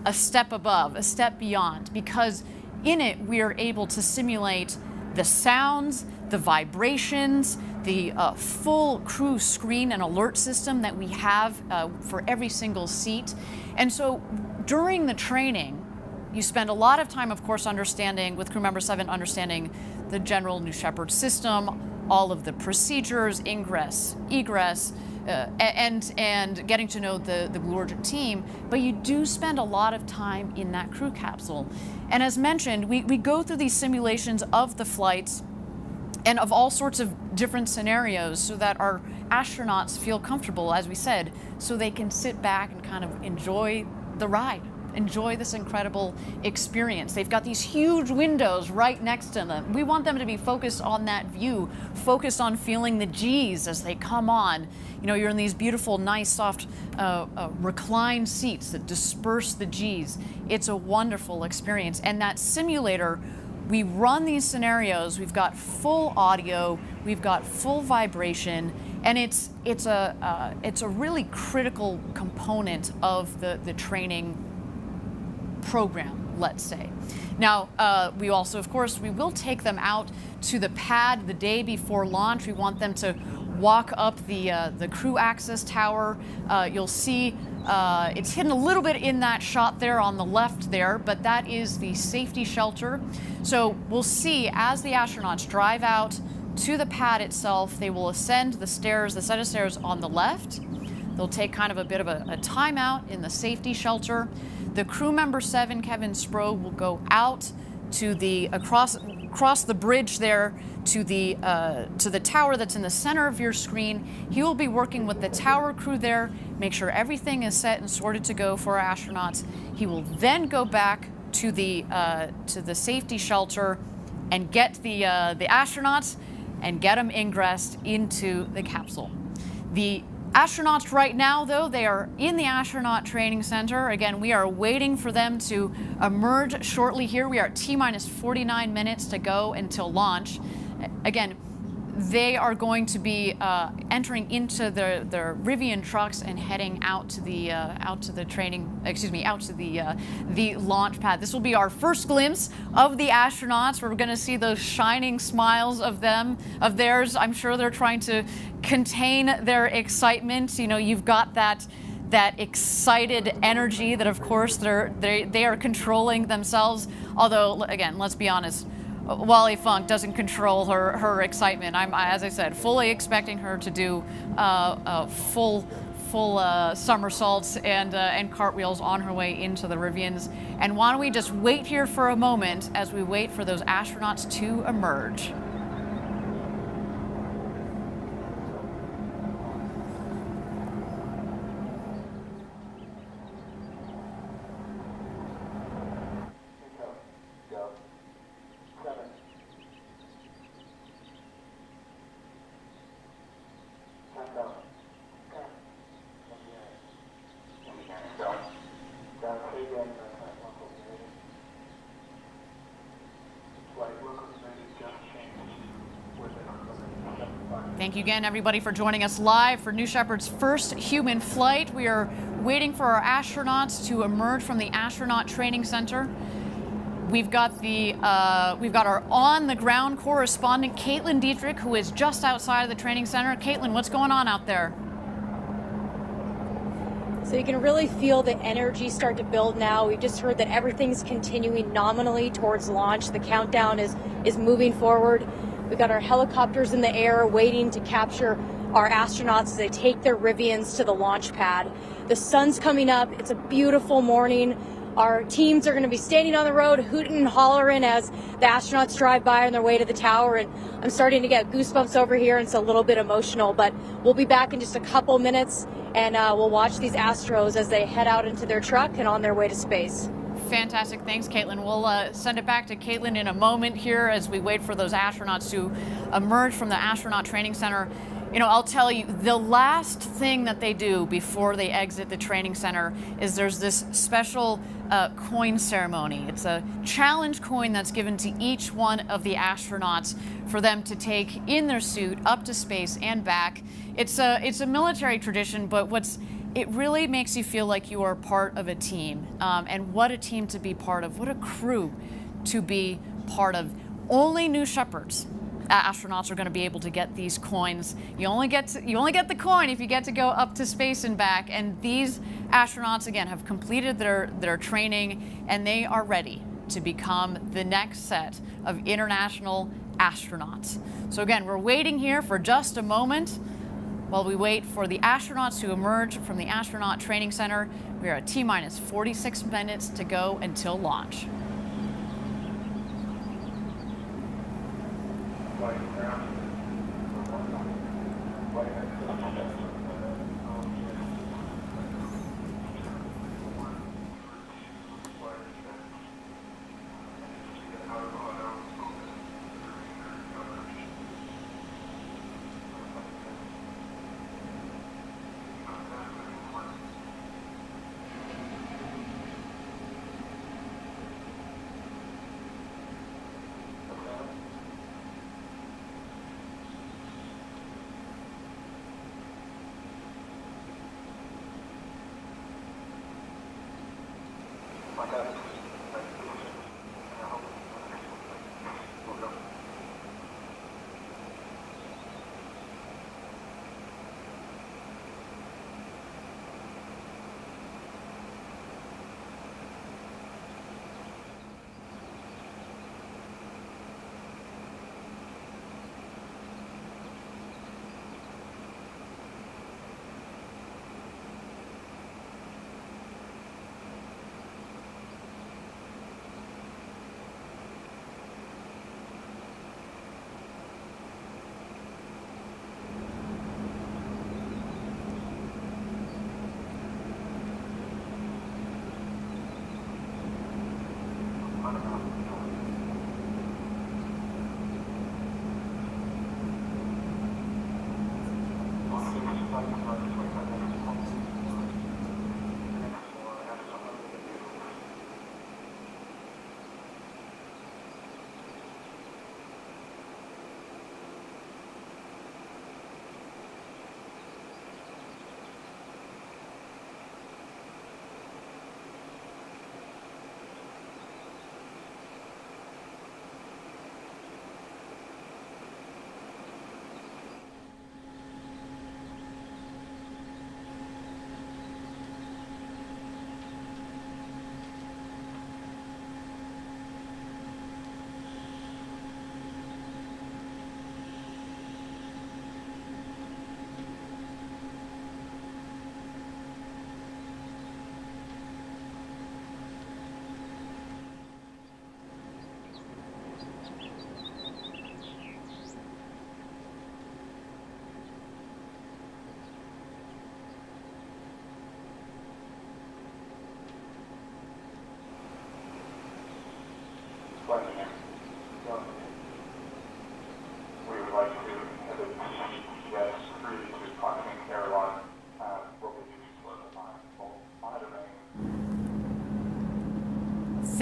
a step above, a step beyond, because in it, we are able to simulate the sounds, the vibrations, the full crew screen and alert system that we have for every single seat. And so during the training, you spend a lot of time, of course, understanding, with crew member 7, understanding the general New Shepard system, all of the procedures, ingress, egress, and getting to know the Blue Origin team, but you do spend a lot of time in that crew capsule. And as mentioned, we go through these simulations of the flights and of all sorts of different scenarios so that our astronauts feel comfortable, as we said, so they can sit back and kind of enjoy the ride, enjoy this incredible experience. They've got these huge windows right next to them. We want them to be focused on that view, focused on feeling the G's as they come on. You know, you're in these beautiful, nice, soft, reclined seats that disperse the G's. It's a wonderful experience. And that simulator, we run these scenarios, we've got full audio, we've got full vibration, and it's a really critical component of the training program, let's say. Now, we also, of course, we will take them out to the pad the day before launch. We want them to walk up the crew access tower. You'll see it's hidden a little bit in that shot there on the left there, but that is the safety shelter. So we'll see as the astronauts drive out to the pad itself, they will ascend the stairs, the set of stairs on the left. They'll take kind of a bit of a timeout in the safety shelter. the crew member 7, Kevin Sproul, will go out to the across the bridge there to the tower that's in the center of your screen. He will be working with the tower crew there, make sure everything is set and sorted to go for our astronauts. He will then go back to the safety shelter and get the astronauts and get them ingressed into the capsule. The astronauts right now, though, they are in the astronaut training center. Again, we are waiting for them to emerge shortly here. We are at T-minus 49 minutes to go until launch. Again, they are going to be entering into their Rivian trucks and heading out to the launch pad. This will be our first glimpse of the astronauts. We're going to see those shining smiles of theirs. I'm sure they're trying to contain their excitement. You know, you've got that excited energy that, of course, they are controlling themselves. Although, again, let's be honest, Wally Funk doesn't control her excitement. I'm, as I said, fully expecting her to do full somersaults and cartwheels on her way into the Rivians. And why don't we just wait here for a moment as we wait for those astronauts to emerge. Thank you again, everybody, for joining us live for New Shepard's first human flight. We are waiting for our astronauts to emerge from the astronaut training center. We've got our on-the-ground correspondent, Caitlin Dietrich, who is just outside of the training center. Caitlin, what's going on out there? So you can really feel the energy start to build now. We've just heard that everything's continuing nominally towards launch. The countdown is moving forward. We've got our helicopters in the air waiting to capture our astronauts as they take their Rivians to the launch pad. The sun's coming up. It's a beautiful morning. Our teams are going to be standing on the road, hooting and hollering as the astronauts drive by on their way to the tower. And I'm starting to get goosebumps over here, and it's a little bit emotional. But we'll be back in just a couple minutes, and we'll watch these Astros as they head out into their truck and on their way to space. Fantastic. Thanks, Caitlin. We'll send it back to Caitlin in a moment here as we wait for those astronauts to emerge from the astronaut training center. You know, I'll tell you, the last thing that they do before they exit the training center is there's this special coin ceremony. It's a challenge coin that's given to each one of the astronauts for them to take in their suit up to space and back. It's a military tradition, but it really makes you feel like you are part of a team. And what a team to be part of. What a crew to be part of. Only New Shepards astronauts are going to be able to get these coins. You only get the coin if you get to go up to space and back. And these astronauts, again, have completed their training, and they are ready to become the next set of international astronauts. So again, we're waiting here for just a moment while we wait for the astronauts to emerge from the astronaut training center. We are at T-minus 46 minutes to go until launch.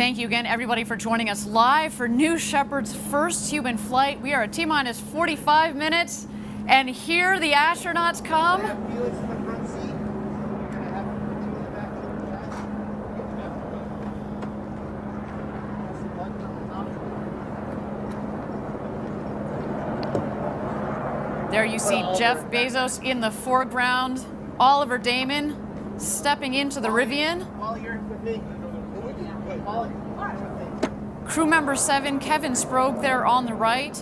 Thank you again, everybody, for joining us live for New Shepard's first human flight. We are at T-minus 45 minutes, and here the astronauts come. There you see Jeff Bezos in the foreground, Oliver Damon stepping into the Rivian. Crew member 7, Kevin Sprague, there on the right,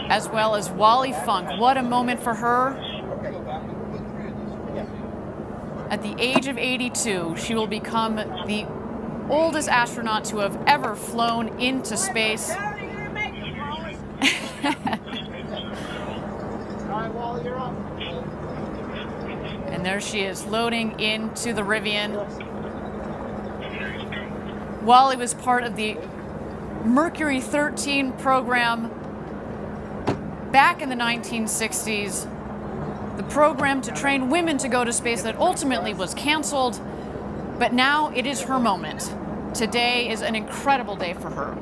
as well as Wally Funk. What a moment for her. At the age of 82, she will become the oldest astronaut to have ever flown into space. And there she is, loading into the Rivian. Wally was part of the Mercury 13 program back in the 1960s, the program to train women to go to space that ultimately was canceled, but now it is her moment. Today is an incredible day for her.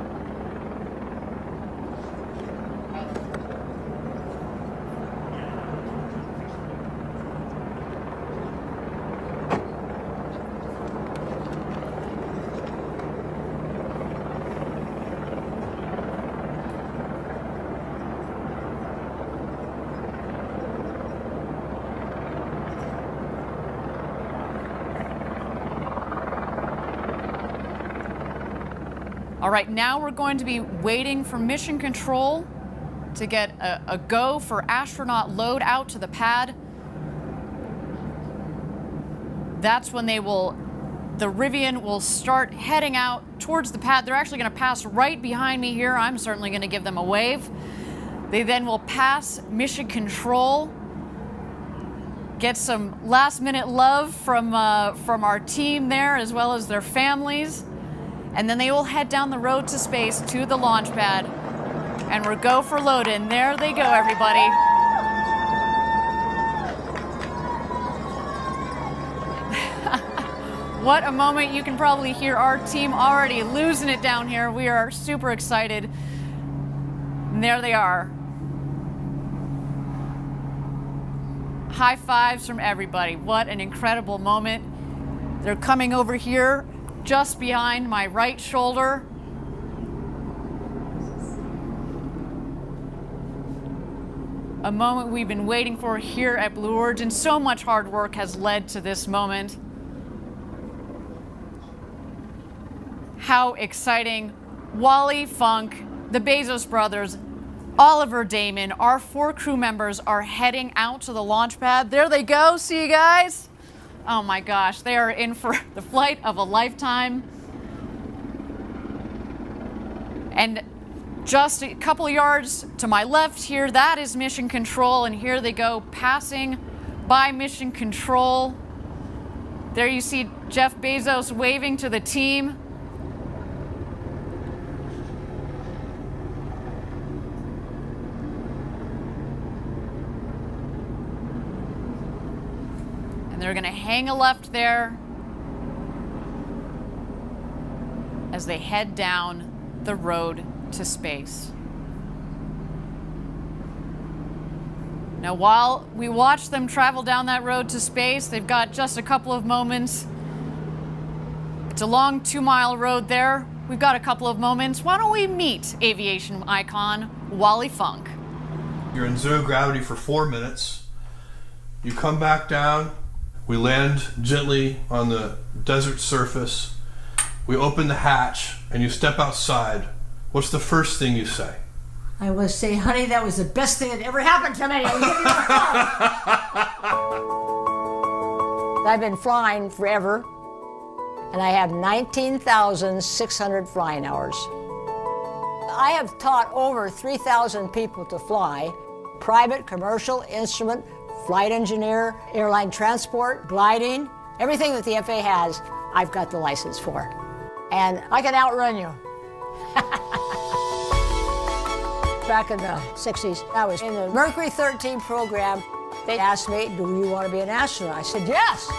All right, now we're going to be waiting for mission control to get a go for astronaut load out to the pad. That's when the Rivian will start heading out towards the pad. They're actually going to pass right behind me here. I'm certainly going to give them a wave. They then will pass mission control, get some last-minute love from our team there, as well as their families. And then they will head down the road to space to the launch pad. And we'll go for load in. There they go, everybody. What a moment. You can probably hear our team already losing it down here. We are super excited. And there they are. High fives from everybody. What an incredible moment. They're coming over here just behind my right shoulder. A moment we've been waiting for here at Blue Origin. So much hard work has led to this moment. How exciting. Wally Funk, the Bezos brothers, Oliver Damon, our 4 crew members are heading out to the launch pad. There they go. See you guys. Oh my gosh, they are in for the flight of a lifetime. And just a couple of yards to my left here, that is mission control, and here they go, passing by mission control. There you see Jeff Bezos waving to the team. they're going to hang a left there as they head down the road to space. Now, while we watch them travel down that road to space, they've got just a couple of moments. It's a long 2-mile road there. We've got a couple of moments. Why don't we meet aviation icon Wally Funk? You're in zero gravity for 4 minutes. You come back down. We land gently on the desert surface. We open the hatch and you step outside. What's the first thing you say? I will say, honey, that was the best thing that ever happened to me. I'll give you a hug. I've been flying forever, and I have 19,600 flying hours. I have taught over 3,000 people to fly, private, commercial, instrument, flight engineer, airline transport, gliding, everything that the FAA has, I've got the license for. And I can outrun you. Back in the 60s, I was in the Mercury 13 program. They asked me, do you want to be an astronaut? I said, yes.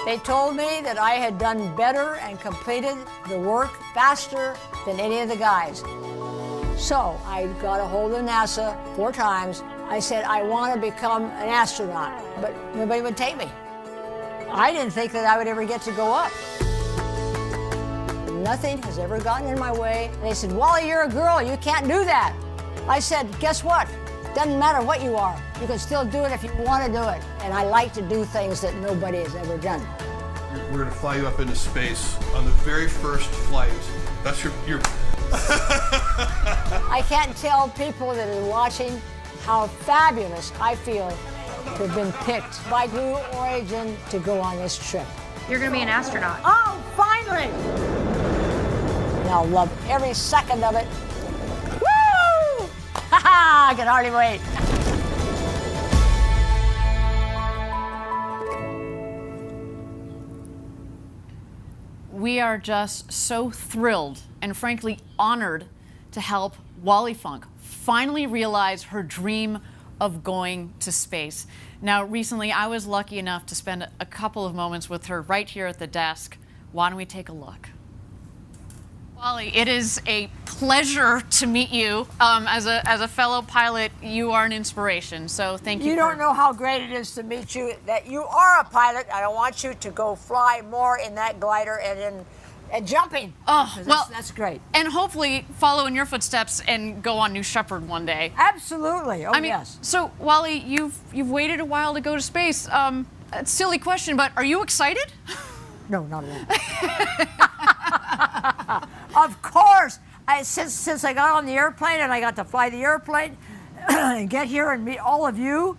They told me that I had done better and completed the work faster than any of the guys. So I got a hold of NASA 4 times. I said, I want to become an astronaut, but nobody would take me. I didn't think that I would ever get to go up. Nothing has ever gotten in my way. They said, Wally, you're a girl, you can't do that. I said, guess what? Doesn't matter what you are. You can still do it if you want to do it. And I like to do things that nobody has ever done. We're going to fly you up into space on the very first flight. That's your I can't tell people that are watching how fabulous I feel to have been picked by Blue Origin to go on this trip. You're going to be an astronaut. Oh, finally! And I'll love every second of it. Woo! Ha ha! I can hardly wait. We are just so thrilled and frankly honored to help Wally Funk finally realize her dream of going to space. Now, recently I was lucky enough to spend a couple of moments with her right here at the desk. Why don't we take a look? Wally, it is a pleasure to meet you. As a fellow pilot, you are an inspiration, so thank you. You don't know how great it is to meet you, that you are a pilot. I want you to go fly more in that glider and jumping. Oh, well, that's great. And hopefully follow in your footsteps and go on New Shepard one day. Absolutely. Oh, I mean, yes. So, Wally, you've waited a while to go to space. A silly question, but are you excited? No, not at all. Of course. Since I got on the airplane and I got to fly the airplane and get here and meet all of you,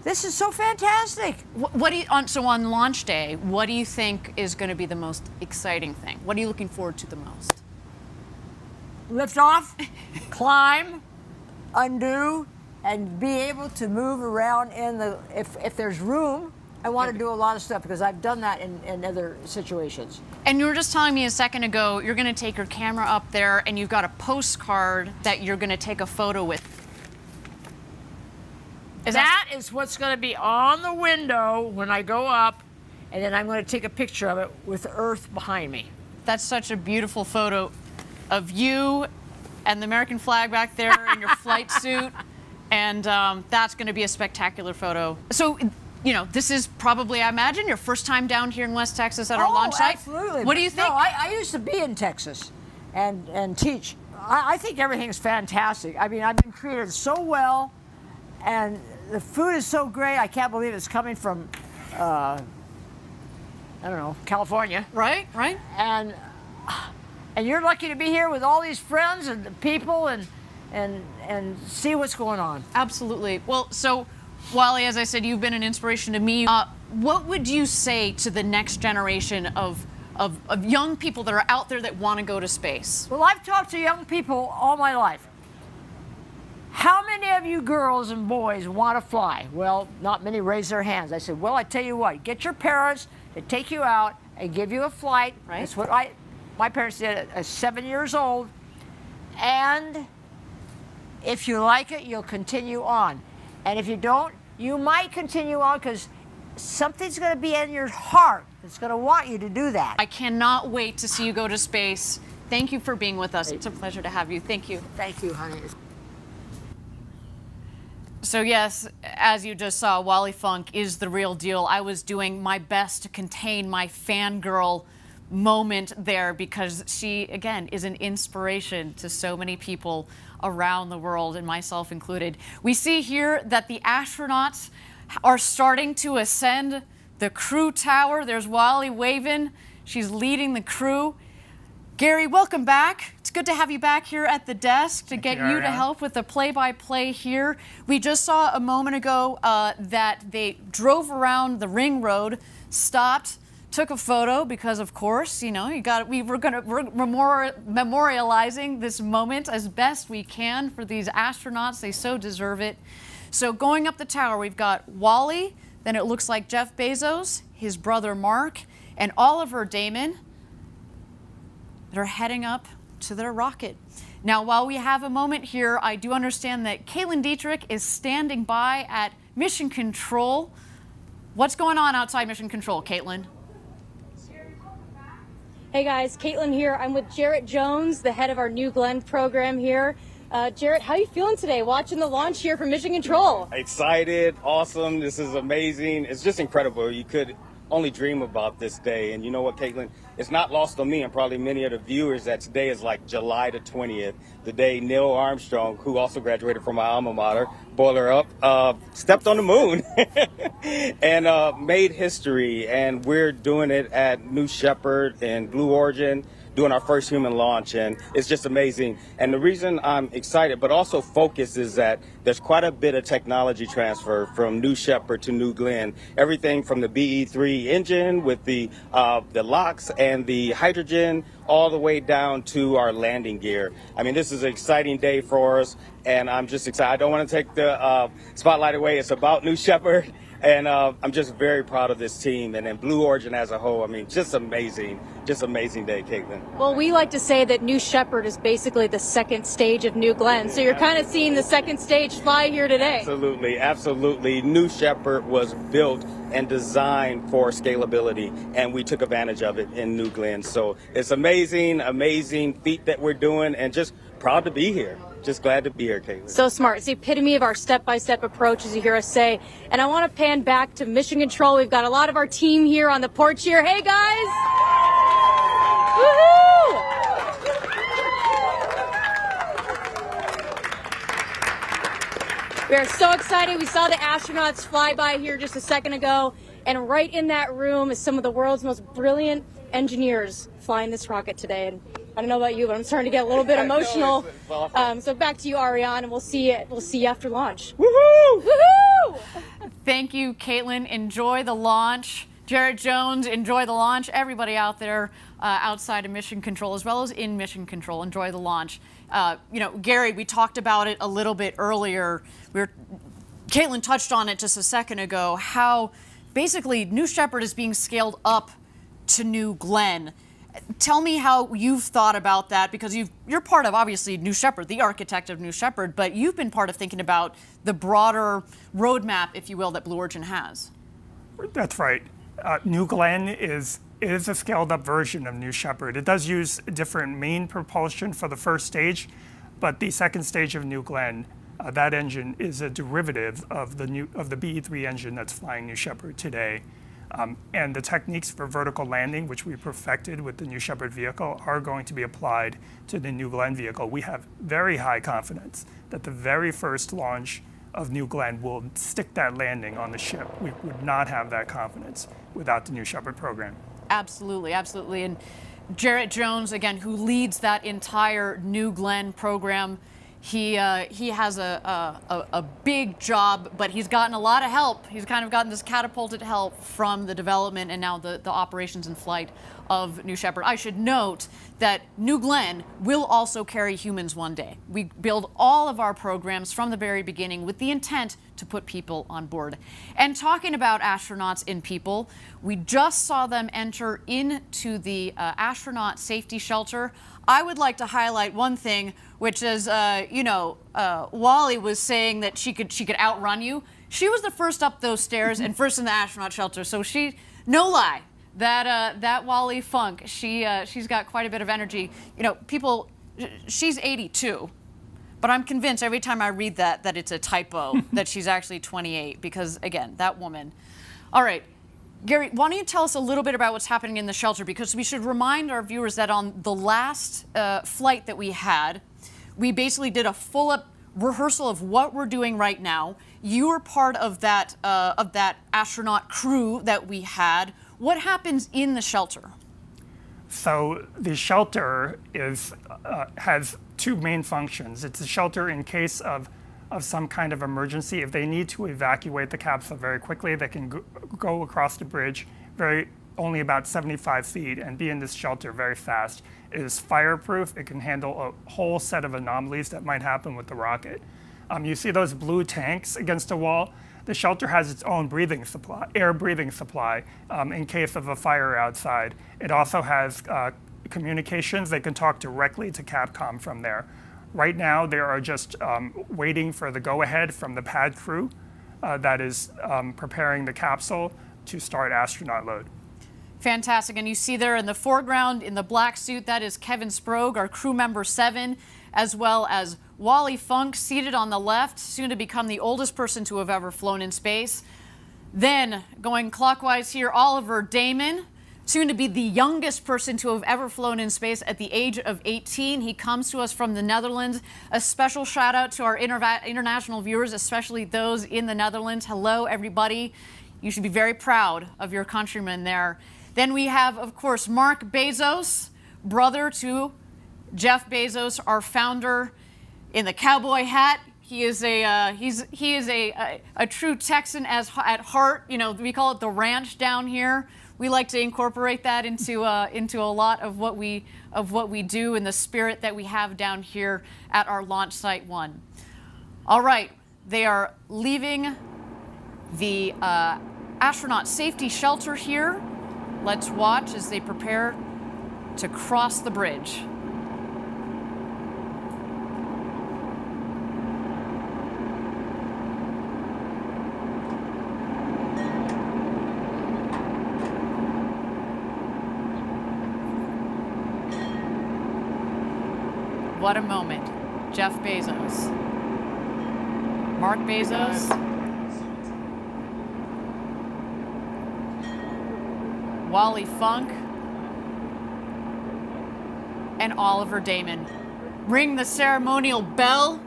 this is so fantastic. What do you on launch day? What do you think is going to be the most exciting thing? What are you looking forward to the most? Lift off, climb, undo, and be able to move around in the if there's room. I want to do a lot of stuff because I've done that in other situations. And you were just telling me a second ago, you're going to take your camera up there and you've got a postcard that you're going to take a photo with. That is what's going to be on the window when I go up, and then I'm going to take a picture of it with the Earth behind me. That's such a beautiful photo of you and the American flag back there in your flight suit, and that's going to be a spectacular photo. So, you know, this is probably, I imagine, your first time down here in West Texas at our launch site? Absolutely. What do you think? No, I used to be in Texas and teach. I think everything's fantastic. I mean, I've been treated so well, and the food is so great. I can't believe it's coming from, I don't know, California. Right, right. And you're lucky to be here with all these friends and the people and see what's going on. Absolutely. Well, so, Wally, as I said, you've been an inspiration to me. What would you say to the next generation of young people that are out there that want to go to space? Well, I've talked to young people all my life. How many of you girls and boys want to fly? Well, not many raise their hands. I said, well, I tell you what, get your parents to take you out and give you a flight. Right. That's what my parents did at 7 years old. And if you like it, you'll continue on. And if you don't, you might continue on because something's going to be in your heart that's going to want you to do that. I cannot wait to see you go to space. Thank you for being with us. It's a pleasure to have you. Thank you. Thank you, honey. So yes, as you just saw, Wally Funk is the real deal. I was doing my best to contain my fangirl moment there because she, again, is an inspiration to so many people around the world, and myself included. We see here that the astronauts are starting to ascend the crew tower. There's Wally waving. She's leading the crew. Gary, welcome back. It's good to have you back here at the desk to get you to help with the play-by-play here. We just saw a moment ago that they drove around the ring road, stopped, took a photo because, of course, you know, we're memorializing this moment as best we can for these astronauts. They so deserve it. So going up the tower, we've got Wally, then it looks like Jeff Bezos, his brother Mark, and Oliver Damon. They're heading up to their rocket. Now, while we have a moment here, I do understand that Caitlin Dietrich is standing by at Mission Control. What's going on outside Mission Control, Caitlin? Hey guys, Caitlin here. I'm with Jarrett Jones, the head of our New Glenn program here. Jarrett, how are you feeling today watching the launch here from Mission Control? Excited, awesome. This is amazing. It's just incredible. You could only dream about this day. And you know what, Caitlin? It's not lost on me and probably many of the viewers that today is like July the 20th, the day Neil Armstrong, who also graduated from my alma mater, Boiler Up, stepped on the moon and made history. And we're doing it at New Shepard and Blue Origin, doing our first human launch, and it's just amazing. And the reason I'm excited but also focused is that there's quite a bit of technology transfer from New Shepard to New Glenn. Everything from the BE3 engine with the LOX and the hydrogen all the way down to our landing gear. I mean, this is an exciting day for us, and I'm just excited. I don't want to take the spotlight away. It's about New Shepard. And I'm just very proud of this team and then Blue Origin as a whole. I mean, just amazing day, Caitlin. Well, we like to say that New Shepard is basically the second stage of New Glenn. So you're kind of seeing the second stage fly here today. Absolutely, absolutely. New Shepard was built and designed for scalability, and we took advantage of it in New Glenn. So it's amazing feat that we're doing, and just proud to be here. Just glad to be here, Caitlin. So smart. It's the epitome of our step-by-step approach, as you hear us say. And I want to pan back to Mission Control. We've got a lot of our team here on the porch here. Hey, guys! Woohoo! We are so excited. We saw the astronauts fly by here just a second ago. And right in that room is some of the world's most brilliant engineers flying this rocket today. And I don't know about you, but I'm starting to get a little bit emotional. So back to you, Ariane, and we'll see you after launch. Woohoo! Woohoo! Thank you, Caitlin. Enjoy the launch. Jarrett Jones, enjoy the launch. Everybody out there outside of Mission Control, as well as in Mission Control, enjoy the launch. You know, Gary, we talked about it a little bit earlier. Caitlin touched on it just a second ago, how basically New Shepard is being scaled up to New Glenn. Tell me how you've thought about that, because you're part of, obviously, New Shepard, the architect of New Shepard, but you've been part of thinking about the broader roadmap, if you will, that Blue Origin has. That's right. New Glenn is a scaled-up version of New Shepard. It does use different main propulsion for the first stage, but the second stage of New Glenn, that engine is a derivative of the BE3 engine that's flying New Shepard today. And the techniques for vertical landing, which we perfected with the New Shepard vehicle, are going to be applied to the New Glenn vehicle. We have very high confidence that the very first launch of New Glenn will stick that landing on the ship. We would not have that confidence without the New Shepard program. Absolutely, absolutely. And Jarrett Jones, again, who leads that entire New Glenn program, he has a big job, but he's gotten a lot of help. He's kind of gotten this catapulted help from the development and now the operations and flight of New Shepard. I should note that New Glenn will also carry humans one day. We build all of our programs from the very beginning with the intent to put people on board. And talking about astronauts and people, we just saw them enter into the astronaut safety shelter. I would like to highlight one thing, which is, Wally was saying that she could outrun you. she was the first up those stairs and first in the astronaut shelter. So she, no lie, that Wally Funk, she's got quite a bit of energy. You know, people, she's 82. But I'm convinced every time I read that it's a typo, that she's actually 28, because, again, that woman. All right, Gary, why don't you tell us a little bit about what's happening in the shelter? Because we should remind our viewers that on the last flight that we had, we basically did a full-up rehearsal of what we're doing right now. You were part of that astronaut crew that we had. What happens in the shelter? So the shelter has two main functions. It's a shelter in case of some kind of emergency. If they need to evacuate the capsule very quickly, they can go across the bridge only about 75 feet and be in this shelter very fast. It is fireproof. It can handle a whole set of anomalies that might happen with the rocket. You see those blue tanks against the wall? The shelter has its own air breathing supply in case of a fire outside. It also has communications. They can talk directly to Capcom from there. Right now, they are just waiting for the go-ahead from the pad crew that is preparing the capsule to start astronaut load. Fantastic. And you see there in the foreground in the black suit, that is Kevin Sprague, our crew member 7, as well as Wally Funk seated on the left, soon to become the oldest person to have ever flown in space. Then, going clockwise here, Oliver Damon, soon to be the youngest person to have ever flown in space at the age of 18. He comes to us from the Netherlands. A special shout out to our international viewers, especially those in the Netherlands. Hello, everybody. You should be very proud of your countrymen there. Then we have, of course, Mark Bezos, brother to Jeff Bezos, our founder, in the cowboy hat. He is a true Texan at heart. You know, we call it the ranch down here. We like to incorporate that into a lot of what we do and the spirit that we have down here at our launch site 1. All right, they are leaving the astronaut safety shelter here. Let's watch as they prepare to cross the bridge. What a moment. Jeff Bezos. Mark Bezos. Wally Funk. And Oliver Damon. Ring the ceremonial bell,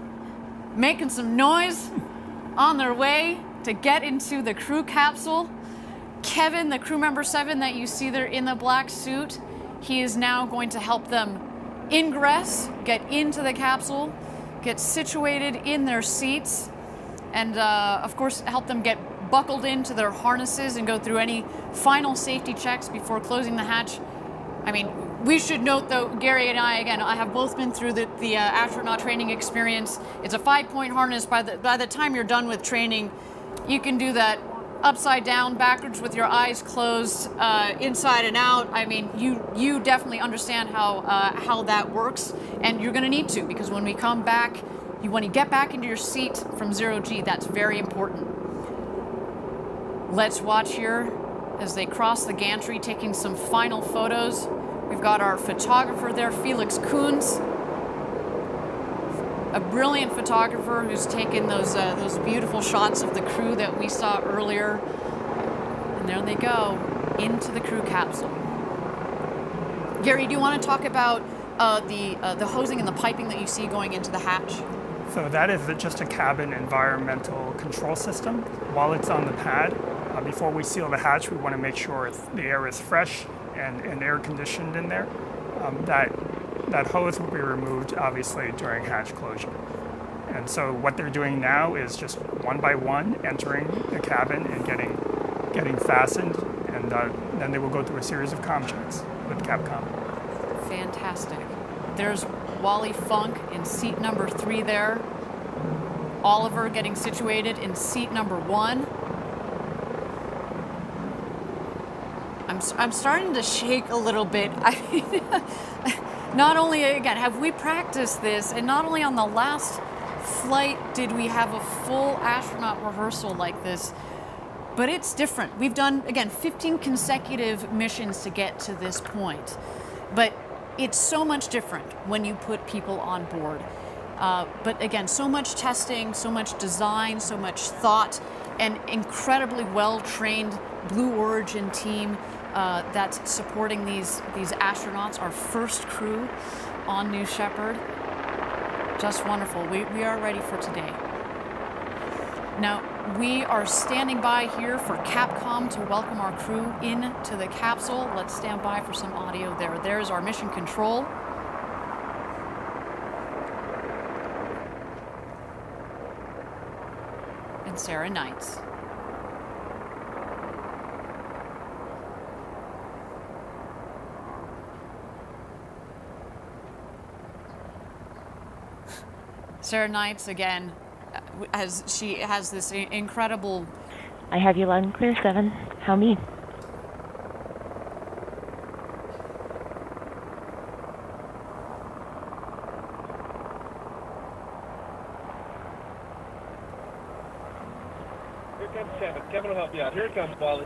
making some noise on their way to get into the crew capsule. Kevin, the crew member 7 that you see there in the black suit, he is now going to help them ingress, get into the capsule, get situated in their seats, and of course help them get buckled into their harnesses and go through any final safety checks before closing the hatch. I mean, we should note though, Gary and I have both been through the astronaut training experience. It's a 5-point harness. By the time you're done with training, you can do that upside down, backwards with your eyes closed, inside and out. I mean, you definitely understand how that works, and you're going to need to, because when we come back, when you get back into your seat from 0G, that's very important. Let's watch here as they cross the gantry, taking some final photos. We've got our photographer there, Felix Koons, a brilliant photographer who's taken those beautiful shots of the crew that we saw earlier. And there they go, into the crew capsule. Gary, do you want to talk about the hosing and the piping that you see going into the hatch? So that is just a cabin environmental control system. While it's on the pad, before we seal the hatch, we want to make sure the air is fresh and air conditioned in there. That hose will be removed, obviously, during hatch closure. And so what they're doing now is just one by one entering the cabin and getting fastened, and then they will go through a series of comm checks with Capcom. Fantastic. There's Wally Funk in seat number 3 there. Oliver getting situated in seat number 1. I'm starting to shake a little bit. I mean, not only, again, have we practiced this, and not only on the last flight did we have a full astronaut rehearsal like this, but it's different. We've done, again, 15 consecutive missions to get to this point, but it's so much different when you put people on board. But again, so much testing, so much design, so much thought, and incredibly well-trained Blue Origin team that's supporting these astronauts, our first crew on New Shepard. Just wonderful. We are ready for today. Now, we are standing by here for Capcom to welcome our crew into the capsule. Let's stand by for some audio there. There's our mission control. And Sarah Knights. Sarah Knights, again, she has this incredible... I have you loud and clear, 7. How me? Here comes Kevin. Kevin will help you out. Here it comes, Wally.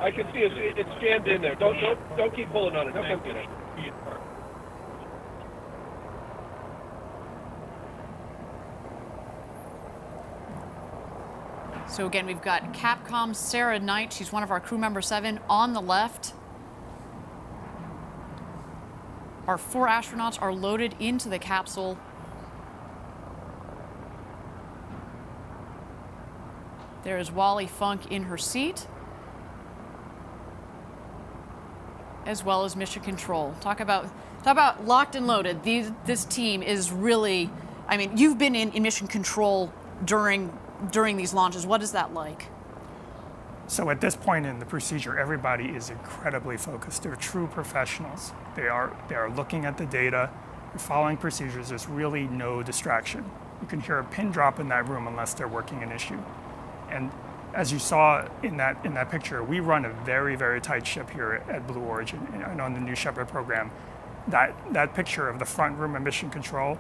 I can see it's jammed in there. Don't keep pulling on it. Don't come get it. So again, we've got Capcom Sarah Knight. She's one of our crew member 7 on the left. Our 4 astronauts are loaded into the capsule. There is Wally Funk in her seat, as well as Mission Control. Talk about locked and loaded. This team is really, I mean, you've been in Mission Control during these launches. What is that like? So at this point in the procedure, everybody is incredibly focused. They're true professionals. They are looking at the data, they're following procedures. There's really no distraction. You can hear a pin drop in that room unless they're working an issue. And as you saw in that picture, we run a very, very tight ship here at Blue Origin and on the New Shepard program. That picture of the front room of Mission Control,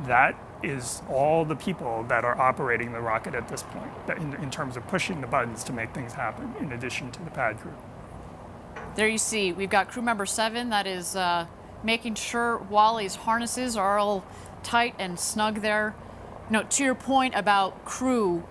that is all the people that are operating the rocket at this point, in terms of pushing the buttons to make things happen, in addition to the pad crew. There you see, we've got crew member 7 that is making sure Wally's harnesses are all tight and snug there. No, to your point about crew,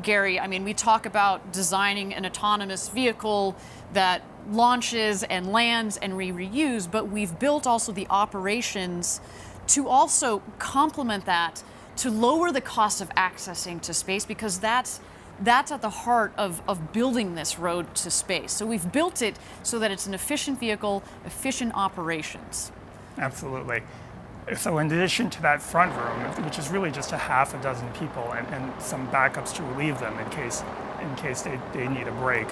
Gary, I mean, we talk about designing an autonomous vehicle that launches and lands and we reuse, but we've built also the operations to also complement that, to lower the cost of accessing to space, because that's at the heart of building this road to space. So we've built it so that it's an efficient vehicle, efficient operations. Absolutely. So in addition to that front room, which is really just a half a dozen people and some backups to relieve them in case they need a break,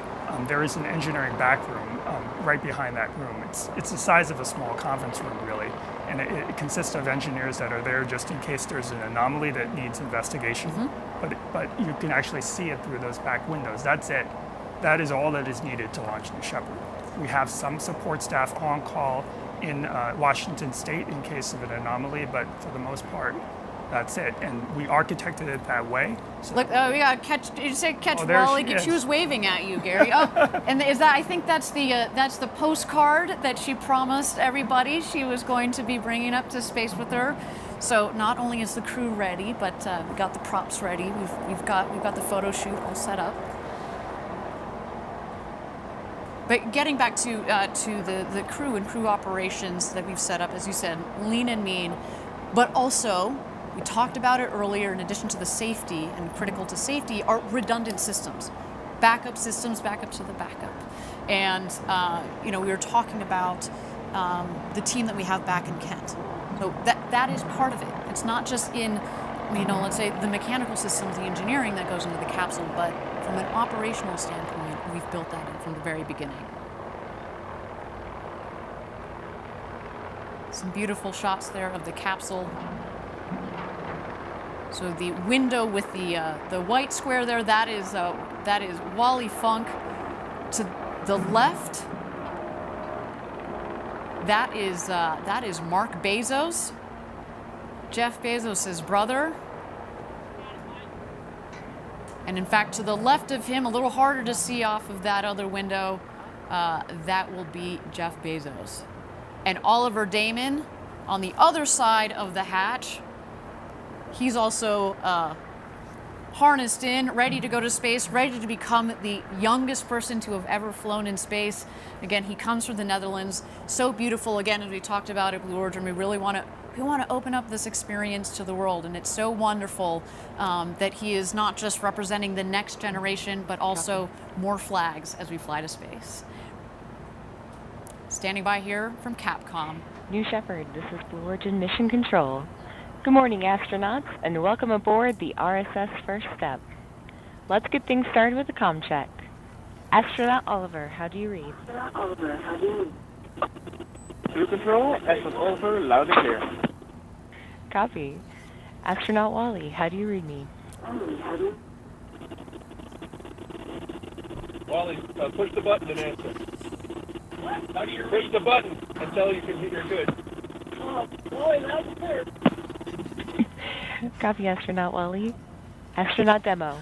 there is an engineering back room right behind that room. It's the size of a small conference room, really, and it consists of engineers that are there just in case there's an anomaly that needs investigation. Mm-hmm. But you can actually see it through those back windows. That's it. That is all that is needed to launch New Shepard. We have some support staff on call in Washington State in case of an anomaly, but for the most part, that's it. And we architected it that way. So look, oh, we got catch. Did you say catch Wally? She was waving at you, Gary. Oh, and is that? I think that's the postcard that she promised everybody she was going to be bringing up to space with her. So not only is the crew ready, but we've got the props ready. We've got the photo shoot all set up. But getting back to the crew and crew operations that we've set up, as you said, lean and mean, but also, we talked about it earlier, in addition to the safety and critical to safety, are redundant systems, backup systems, backup to the backup. And, we were talking about the team that we have back in Kent. So that is part of it. It's not just in, let's say the mechanical systems, the engineering that goes into the capsule, but from an operational standpoint, we've built that in from the very beginning. Some beautiful shots there of the capsule. So the window with the white square there, that is Wally Funk. To the left, that is Mark Bezos. Jeff Bezos' brother. And in fact, to the left of him, a little harder to see off of that other window, that will be Jeff Bezos. And Oliver Damon on the other side of the hatch, he's also harnessed in, ready to go to space, ready to become the youngest person to have ever flown in space. Again, he comes from the Netherlands. So beautiful. Again, as we talked about at Blue Origin, we really want to open up this experience to the world, and it's so wonderful that he is not just representing the next generation, but also more flags as we fly to space. Standing by here from Capcom. New Shepard, this is Blue Origin Mission Control. Good morning, astronauts, and welcome aboard the RSS First Step. Let's get things started with a comm check. Astronaut Oliver, how do you read? Blue Control, astronaut Oliver, loud and clear. Copy. Astronaut Wally, how do you read me? Wally, push the button and answer. Push the button until you can hear good. Wally, loud and clear. Copy, Astronaut Wally. Astronaut Demo.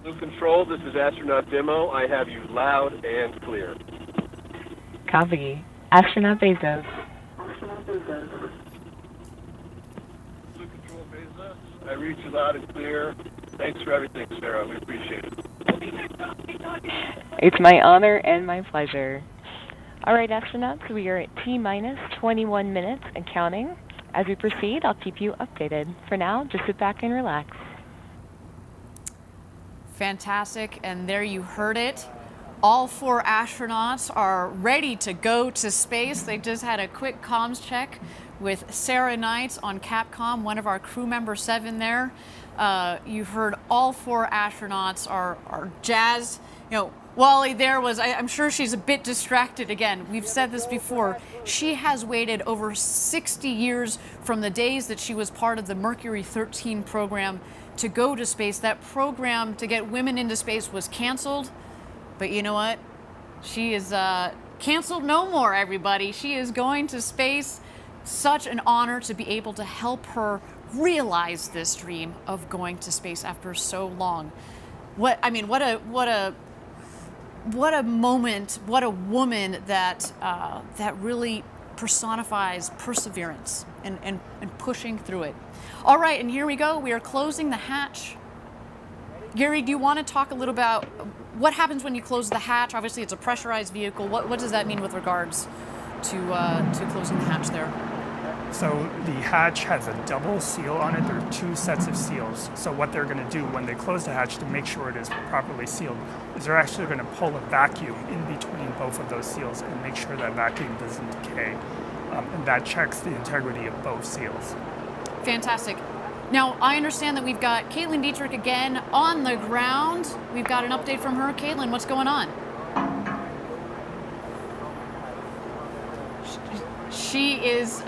Blue Control, this is Astronaut Demo. I have you loud and clear. Copy. Astronaut Bezos. Blue Control, Bezos. I read you loud and clear. Thanks for everything, Sarah. We appreciate it. It's my honor and my pleasure. All right, astronauts, we are at T-minus 21 minutes and counting. As we proceed, I'll keep you updated. For now, just sit back and relax. Fantastic, and there you heard it. All 4 astronauts are ready to go to space. They just had a quick comms check with Sarah Knight on Capcom, one of our crew member 7 there. You heard all 4 astronauts are jazzed. You know, Wally there was, I'm sure she's a bit distracted again. We've said this before. She has waited over 60 years from the days that she was part of the Mercury 13 program to go to space. That program to get women into space was canceled. But you know what? She is canceled no more, everybody. She is going to space. Such an honor to be able to help her realize this dream of going to space after so long. What a moment, what a woman that that really personifies perseverance and pushing through it. All right, and here we go. We are closing the hatch. Gary, do you want to talk a little about what happens when you close the hatch? Obviously, it's a pressurized vehicle. What does that mean with regards to closing the hatch there? So the hatch has a double seal on it. There are 2 sets of seals. So what they're going to do when they close the hatch to make sure it is properly sealed is they're actually going to pull a vacuum in between both of those seals and make sure that vacuum doesn't decay. And that checks the integrity of both seals. Fantastic. Now, I understand that we've got Caitlin Dietrich again on the ground. We've got an update from her. Caitlin, what's going on? She's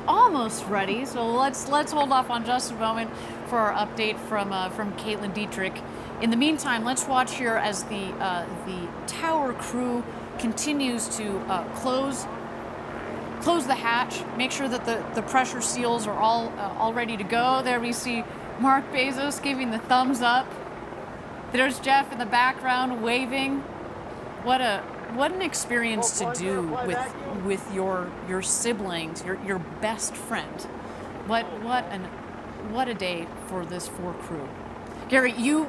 almost ready. So let's hold off on just a moment for our update from Caitlin Dietrich. In the meantime, let's watch here as the tower crew continues to close the hatch, make sure that the pressure seals are all ready to go. There we see Mark Bezos giving the thumbs up. There's Jeff in the background waving. What an experience to do with your siblings, your best friend. What a day for this 4 crew. Gary, you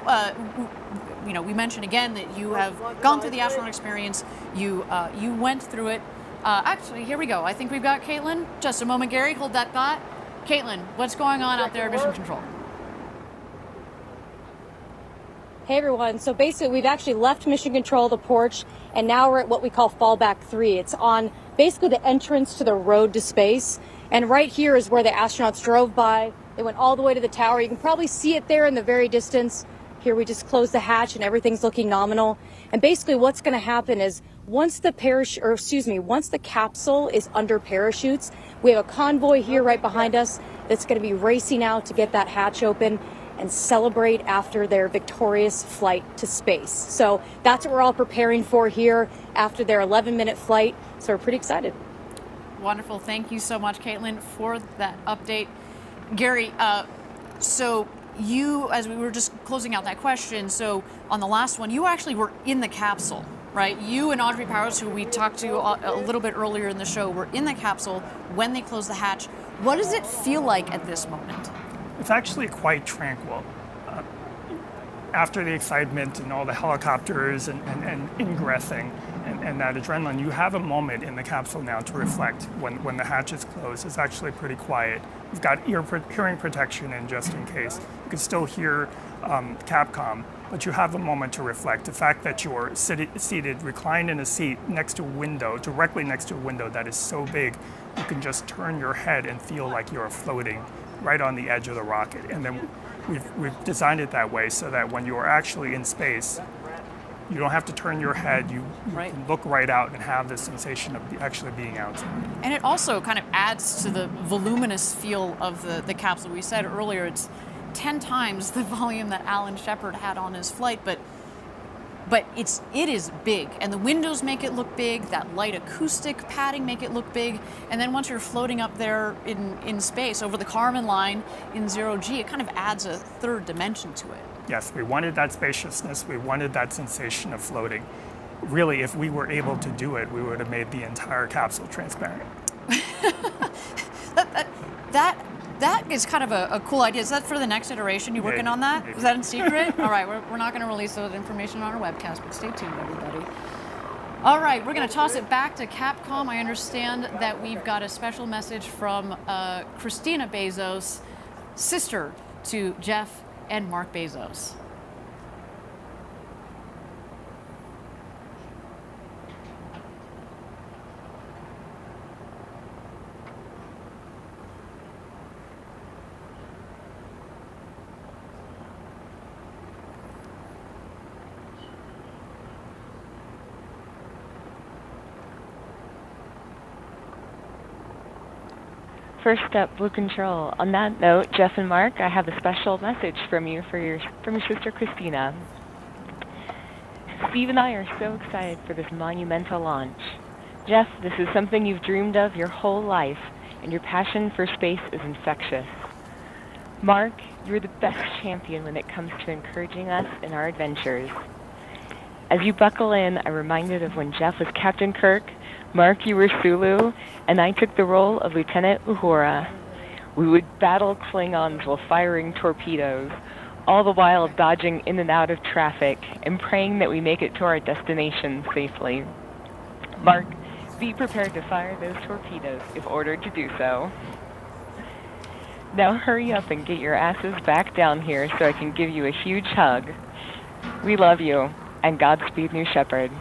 we mentioned again that you have gone through the astronaut experience. You went through it. Actually, here we go. I think we've got Caitlin. Just a moment, Gary. Hold that thought. Caitlin, what's going on out there at Mission Control? Hey everyone, so basically we've actually left Mission Control, the porch, and now we're at what we call Fallback 3. It's on basically the entrance to the road to space. And right here is where the astronauts drove by. They went all the way to the tower. You can probably see it there in the very distance. Here we just closed the hatch and everything's looking nominal. And basically what's going to happen is once the capsule is under parachutes, we have a convoy here right behind us that's going to be racing out to get that hatch open and celebrate after their victorious flight to space. So that's what we're all preparing for here after their 11-minute flight. So we're pretty excited. Wonderful. Thank you so much, Caitlin, for that update. Gary, so you, as we were just closing out that question, so on the last one, you actually were in the capsule, right? You and Audrey Powers, who we talked to a little bit earlier in the show, were in the capsule when they closed the hatch. What does it feel like at this moment? It's actually quite tranquil. After the excitement and all the helicopters and ingressing and that adrenaline, you have a moment in the capsule now to reflect when the hatch is closed. It's actually pretty quiet. You've got hearing protection in just in case. You can still hear Capcom, but you have a moment to reflect. The fact that you're seated, reclined in a seat next to a window, directly next to a window that is so big, you can just turn your head and feel like you're floating right on the edge of the rocket. And then we've designed it that way so that when you're actually in space, you don't have to turn your head. You can look right out and have the sensation of actually being outside. And it also kind of adds to the voluminous feel of the capsule. We said earlier it's 10 times the volume that Alan Shepard had on his flight, but it is big, and the windows make it look big, that light acoustic padding make it look big, and then once you're floating up there in space over the Kármán line in 0G, it kind of adds a third dimension to it. Yes, we wanted that spaciousness, we wanted that sensation of floating. Really, if we were able to do it, we would have made the entire capsule transparent. That is kind of a cool idea. Is that for the next iteration? You working on that? Is that in secret? All right, we're not going to release that information on our webcast, but stay tuned, everybody. All right, we're going to toss it back to Capcom. I understand that we've got a special message from Christina Bezos, sister to Jeff and Mark Bezos. First up, Blue Control. On that note, Jeff and Mark, I have a special message from you from your sister Christina. Steve and I are so excited for this monumental launch. Jeff, this is something you've dreamed of your whole life, and your passion for space is infectious. Mark, you're the best champion when it comes to encouraging us in our adventures. As you buckle in, I'm reminded of when Jeff was Captain Kirk, Mark, you were Sulu, and I took the role of Lieutenant Uhura. We would battle Klingons while firing torpedoes, all the while dodging in and out of traffic and praying that we make it to our destination safely. Mark, be prepared to fire those torpedoes if ordered to do so. Now hurry up and get your asses back down here so I can give you a huge hug. We love you, and Godspeed, New Shepard.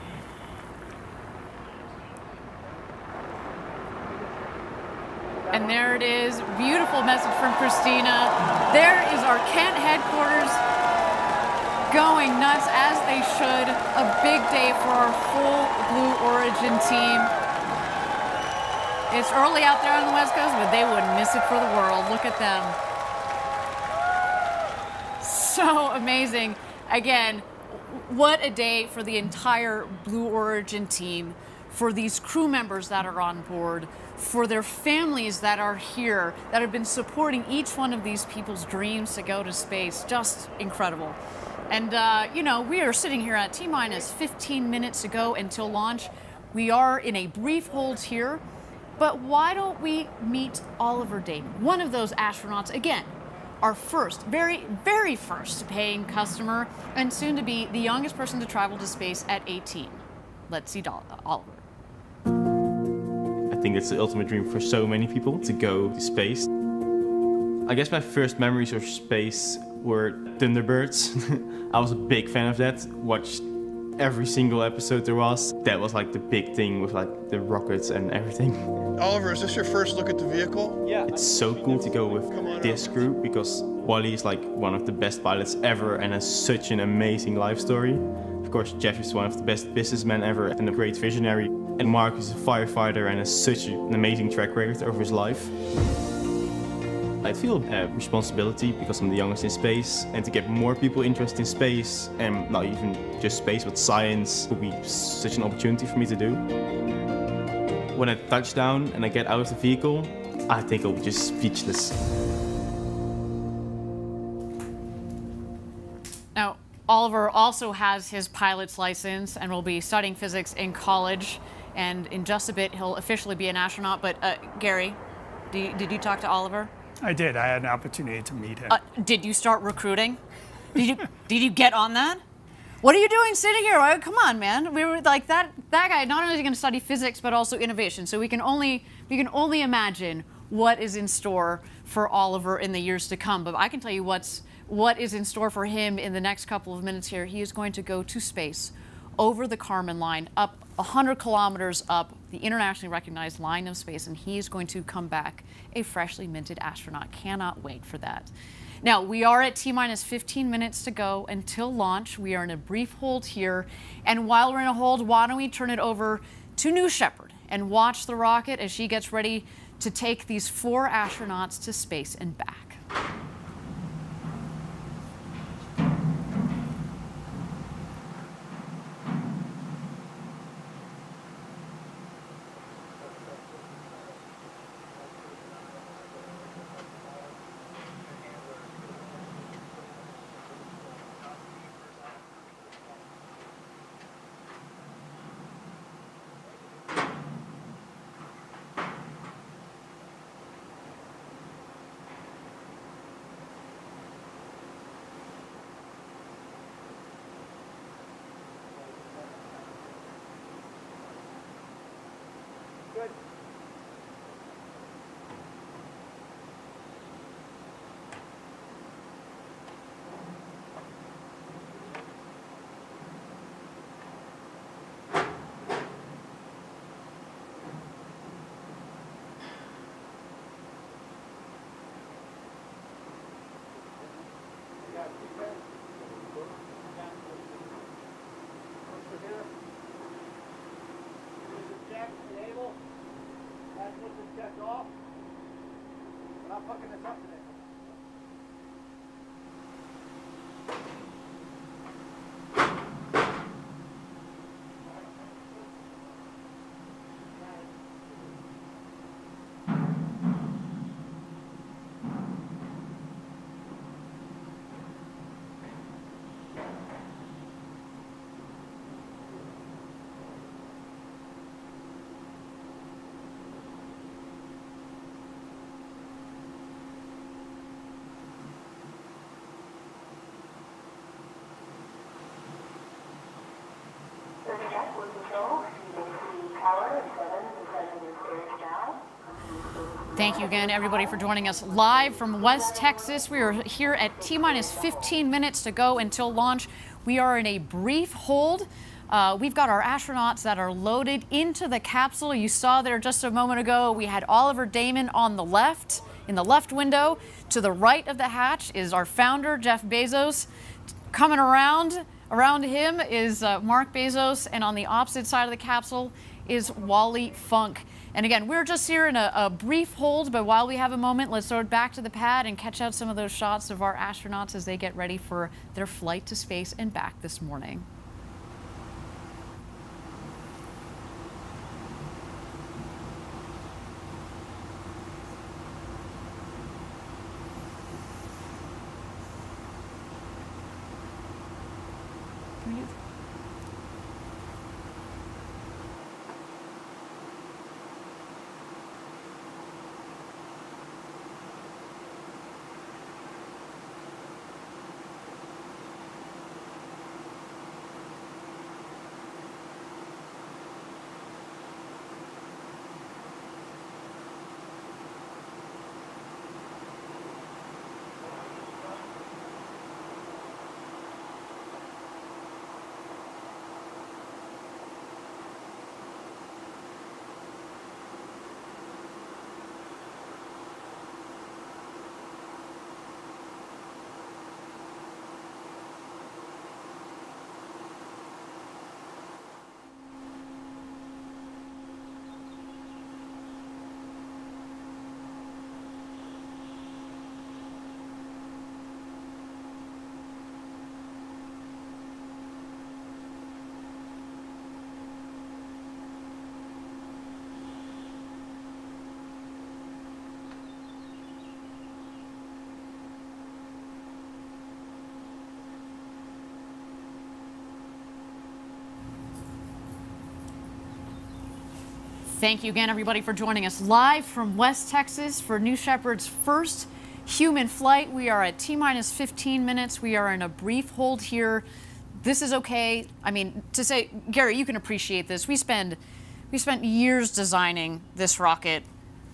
And there it is, beautiful message from Christina. There is our Kent headquarters going nuts as they should. A big day for our whole Blue Origin team. It's early out there on the West Coast, but they wouldn't miss it for the world. Look at them. So amazing. Again, what a day for the entire Blue Origin team, for these crew members that are on board, for their families that are here, that have been supporting each one of these people's dreams to go to space. Just incredible. And, you know, we are sitting here at T-minus 15 minutes to go until launch. We are in a brief hold here, but why don't we meet Oliver Dayton, one of those astronauts, again, our first, very, very first paying customer, and soon to be the youngest person to travel to space at 18. Let's see Oliver. I think it's the ultimate dream for so many people to go to space. I guess my first memories of space were Thunderbirds. I was a big fan of that. Watched every single episode there was. That was like the big thing with like the rockets and everything. Oliver, is this your first look at the vehicle? Yeah. It's so cool to go with this group because Wally is like one of the best pilots ever and has such an amazing life story. Of course, Jeff is one of the best businessmen ever and a great visionary. And Mark is a firefighter and has such an amazing track record over his life. I feel a responsibility because I'm the youngest in space, and to get more people interested in space, and not even just space, but science, would be such an opportunity for me to do. when I touch down and I get out of the vehicle, I think I'll be just speechless. Now, Oliver also has his pilot's license and will be studying physics in college. And in just a bit, he'll officially be an astronaut. But Gary, did you talk to Oliver? I did. I had an opportunity to meet him. Did you start recruiting? Did you get on that? What are you doing sitting here? Come on, man. We were like that guy. Not only is he going to study physics, but also innovation. So we can only imagine what is in store for Oliver in the years to come. But I can tell you what is in store for him in the next couple of minutes here. He is going to go to space, over the Kármán line, up 100 kilometers up the internationally recognized line of space, and he is going to come back a freshly minted astronaut. Cannot wait for that. Now, we are at T-minus 15 minutes to go until launch. We are in a brief hold here. And while we're in a hold, why don't we turn it over to New Shepard and watch the rocket as she gets ready to take these 4 astronauts to space and back. Good. Checked off. We're not fucking this up today. Thank you again, everybody, for joining us live from West Texas. We are here at T-minus 15 minutes to go until launch. We are in a brief hold. We've got our astronauts that are loaded into the capsule. You saw there just a moment ago, we had Oliver Damon on the left, in the left window. To the right of the hatch is our founder, Jeff Bezos. Coming around him is Mark Bezos, and on the opposite side of the capsule is Wally Funk. And again, we're just here in a brief hold, but while we have a moment, let's throw it back to the pad and catch out some of those shots of our astronauts as they get ready for their flight to space and back this morning. Thank you again, everybody, for joining us live from West Texas for New Shepard's first human flight. We are at T-minus 15 minutes. We are in a brief hold here. This is okay. I mean, to say, Gary, you can appreciate this. We spent years designing this rocket,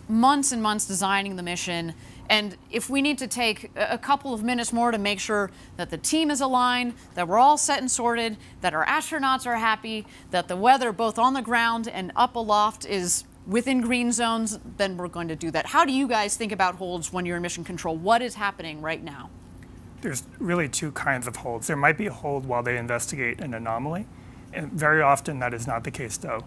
months and months designing the mission. And if we need to take a couple of minutes more to make sure that the team is aligned, that we're all set and sorted, that our astronauts are happy, that the weather both on the ground and up aloft is within green zones, then we're going to do that. How do you guys think about holds when you're in mission control? What is happening right now? There's really two kinds of holds. There might be a hold while they investigate an anomaly, and very often that is not the case, though.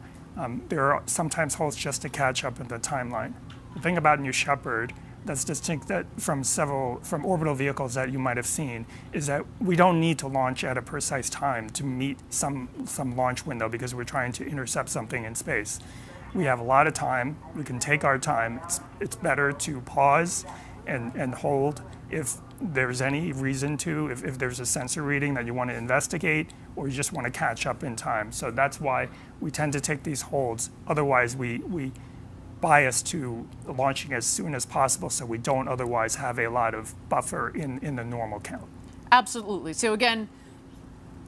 There are sometimes holds just to catch up in the timeline. The thing about New Shepard that's distinct from orbital vehicles that you might have seen is that we don't need to launch at a precise time to meet some launch window because we're trying to intercept something in space. We have a lot of time. We can take our time. It's better to pause and hold if there's any reason to, if there's a sensor reading that you want to investigate or you just want to catch up in time. So that's why we tend to take these holds. Otherwise, we bias to launching as soon as possible so we don't otherwise have a lot of buffer in the normal count. Absolutely. So again,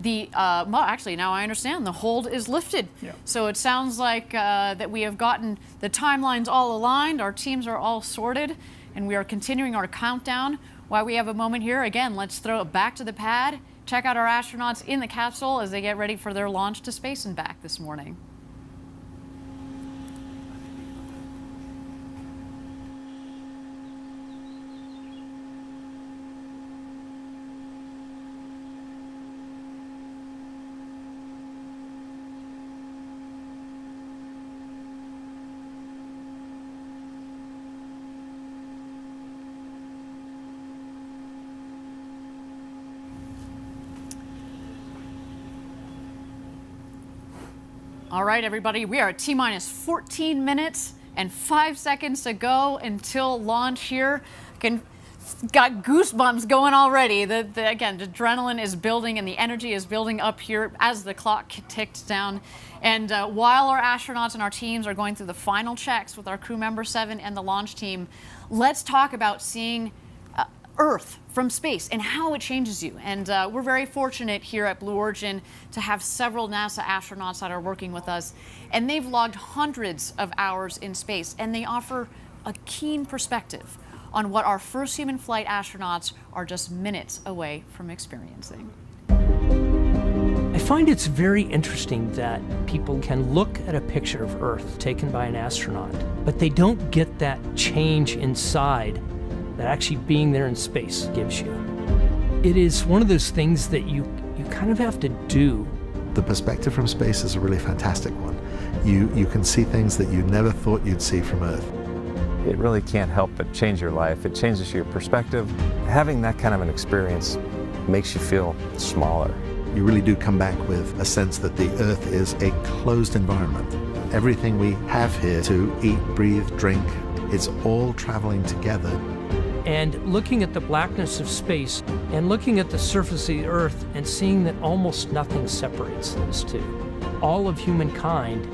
well, actually, now I understand. The hold is lifted. Yeah. So it sounds like that we have gotten the timelines all aligned, our teams are all sorted, and we are continuing our countdown. While we have a moment here, again, let's throw it back to the pad, check out our astronauts in the capsule as they get ready for their launch to space and back this morning. All right, everybody, we are at T-minus 14 minutes and 5 seconds to go until launch here. Got goosebumps going already. Again, the adrenaline is building and the energy is building up here as the clock ticks down. And while our astronauts and our teams are going through the final checks with our crew member 7 and the launch team, let's talk about seeing Earth from space and how it changes you. And we're very fortunate here at Blue Origin to have several NASA astronauts that are working with us. And they've logged hundreds of hours in space, and they offer a keen perspective on what our first human flight astronauts are just minutes away from experiencing. I find it's very interesting that people can look at a picture of Earth taken by an astronaut, but they don't get that change inside that actually being there in space gives you. It is one of those things that you kind of have to do. The perspective from space is a really fantastic one. You can see things that you never thought you'd see from Earth. It really can't help but change your life. It changes your perspective. Having that kind of an experience makes you feel smaller. You really do come back with a sense that the Earth is a closed environment. Everything we have here to eat, breathe, drink, it's all traveling together. And looking at the blackness of space and looking at the surface of the Earth and seeing that almost nothing separates those two. All of humankind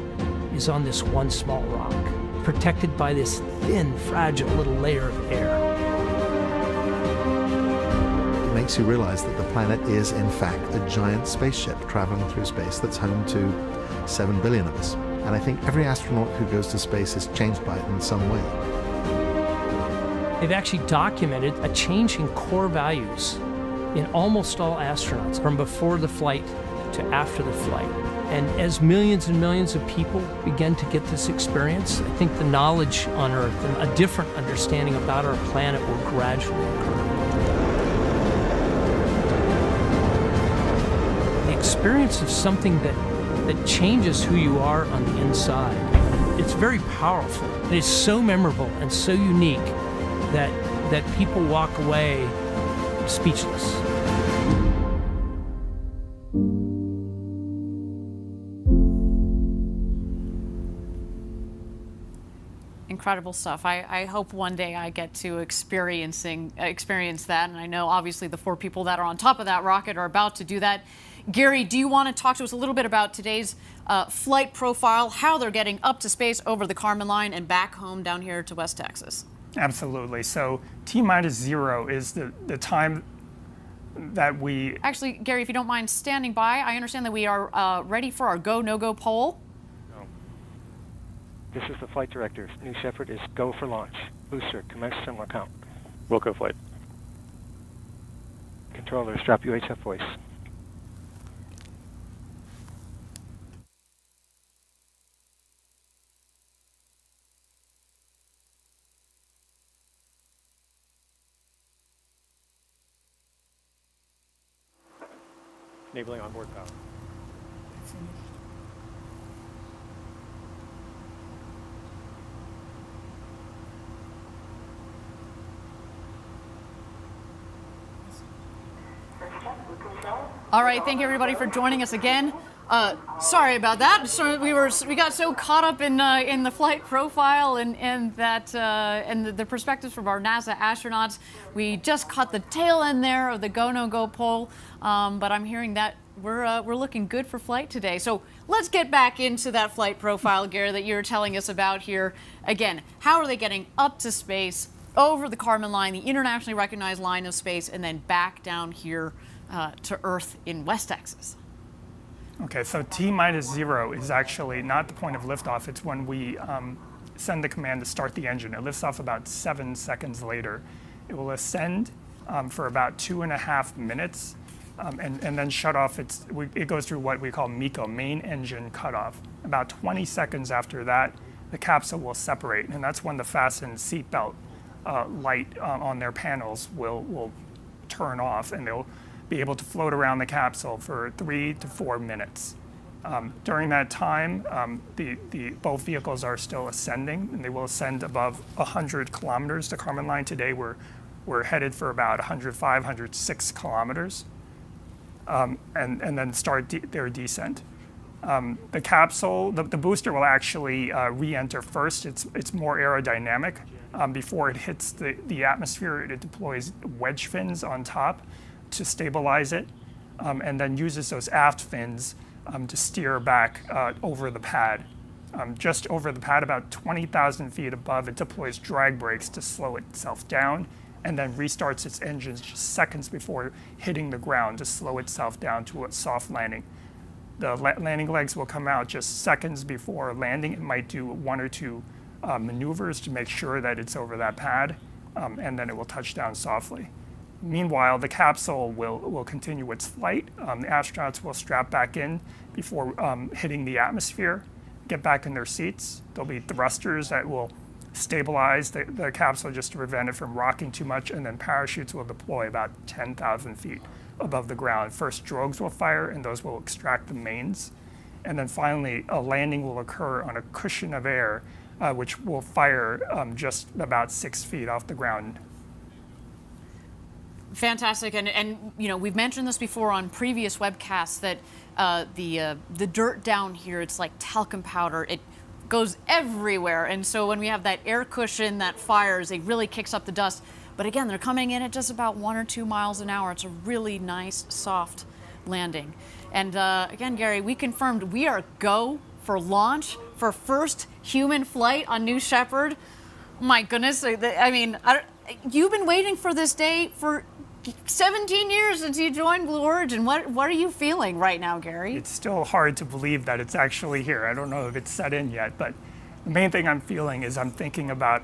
is on this one small rock, protected by this thin, fragile little layer of air. It makes you realize that the planet is, in fact, a giant spaceship traveling through space that's home to 7 billion of us. And I think every astronaut who goes to space is changed by it in some way. They've actually documented a change in core values in almost all astronauts from before the flight to after the flight. And as millions and millions of people begin to get this experience, I think the knowledge on Earth and a different understanding about our planet will gradually occur. The experience of something that changes who you are on the inside, it's very powerful. It is so memorable and so unique that people walk away speechless. Incredible stuff. I hope one day I get to experience that, and I know obviously the 4 people that are on top of that rocket are about to do that. Gary, do you want to talk to us a little bit about today's flight profile, how they're getting up to space over the Kármán line and back home down here to West Texas? Absolutely. So T-0 is the time that we... Actually, Gary, if you don't mind standing by, I understand that we are ready for our go, no-go poll. No. This is the flight director. New Shepard is go for launch. Booster, commence similar count. Wilco flight. Controllers, drop UHF voice. Enabling onboard power. All right, thank you everybody for joining us again. Sorry about that. So we got so caught up in the flight profile and the perspectives from our NASA astronauts. We just caught the tail end there of the go no go poll. But I'm hearing that we're looking good for flight today. So let's get back into that flight profile, Gary, that you were telling us about here. Again, how are they getting up to space, over the Kármán line, the internationally recognized line of space, and then back down here to Earth in West Texas? Okay, so T-0 is actually not the point of liftoff. It's when we send the command to start the engine. It lifts off about 7 seconds later. It will ascend for about 2.5 minutes and then shut off. It goes through what we call MECO, main engine cutoff. About 20 seconds after that, the capsule will separate, and that's when the fastened seatbelt light on their panels will turn off, and they'll be able to float around the capsule for 3 to 4 minutes. During that time, both vehicles are still ascending, and they will ascend above 100 kilometers. The Kármán line today, we're headed for about 105, 106 kilometers, and then start their descent. The capsule, the booster will actually re-enter first. It's more aerodynamic. Before it hits the atmosphere, it deploys wedge fins on top to stabilize it, and then uses those aft fins to steer back over the pad. Just over the pad, about 20,000 feet above, it deploys drag brakes to slow itself down, and then restarts its engines just seconds before hitting the ground to slow itself down to a soft landing. The landing legs will come out just seconds before landing. It might do 1 or 2 maneuvers to make sure that it's over that pad, and then it will touch down softly. Meanwhile, the capsule will continue its flight. The astronauts will strap back in before hitting the atmosphere, get back in their seats. There'll be thrusters that will stabilize the capsule just to prevent it from rocking too much, and then parachutes will deploy about 10,000 feet above the ground. First drogues will fire, and those will extract the mains. And then finally, a landing will occur on a cushion of air, which will fire just about 6 feet off the ground. Fantastic, and you know, we've mentioned this before on previous webcasts that the dirt down here, it's like talcum powder. It goes everywhere, and so when we have that air cushion that fires, it really kicks up the dust. But again, they're coming in at just about 1 or 2 miles an hour. It's a really nice, soft landing. And again, Gary, we confirmed we are go for launch for first human flight on New Shepard. My goodness, I mean, you've been waiting for this day for 17 years since you joined Blue Origin. What are you feeling right now, Gary? It's still hard to believe that it's actually here. I don't know if it's set in yet, but the main thing I'm feeling is I'm thinking about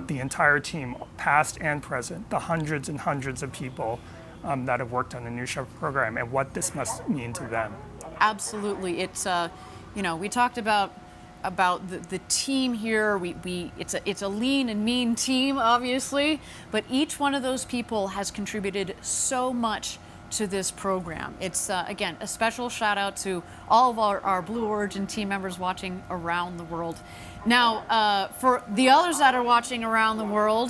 the entire team, past and present, the hundreds and hundreds of people that have worked on the New Shepard program, and what this must mean to them. Absolutely. It's, you know, we talked about the team here. It's a lean and mean team, obviously, but each one of those people has contributed so much to this program. It's, again, a special shout out to all of our Blue Origin team members watching around the world. Now, for the others that are watching around the world,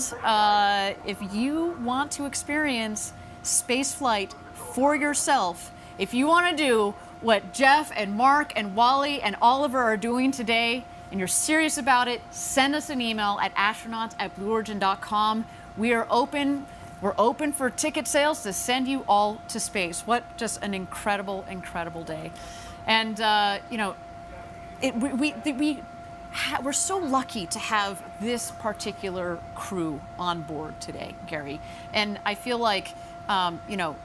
if you want to experience space flight for yourself, if you want to do what Jeff and Mark and Wally and Oliver are doing today, and you're serious about it, send us an email at astronauts@blueorigin.com. We are open We're open for ticket sales to send you all to space. What just an incredible, incredible day. And, you know, we're so lucky to have this particular crew on board today, Gary. And I feel like, you know,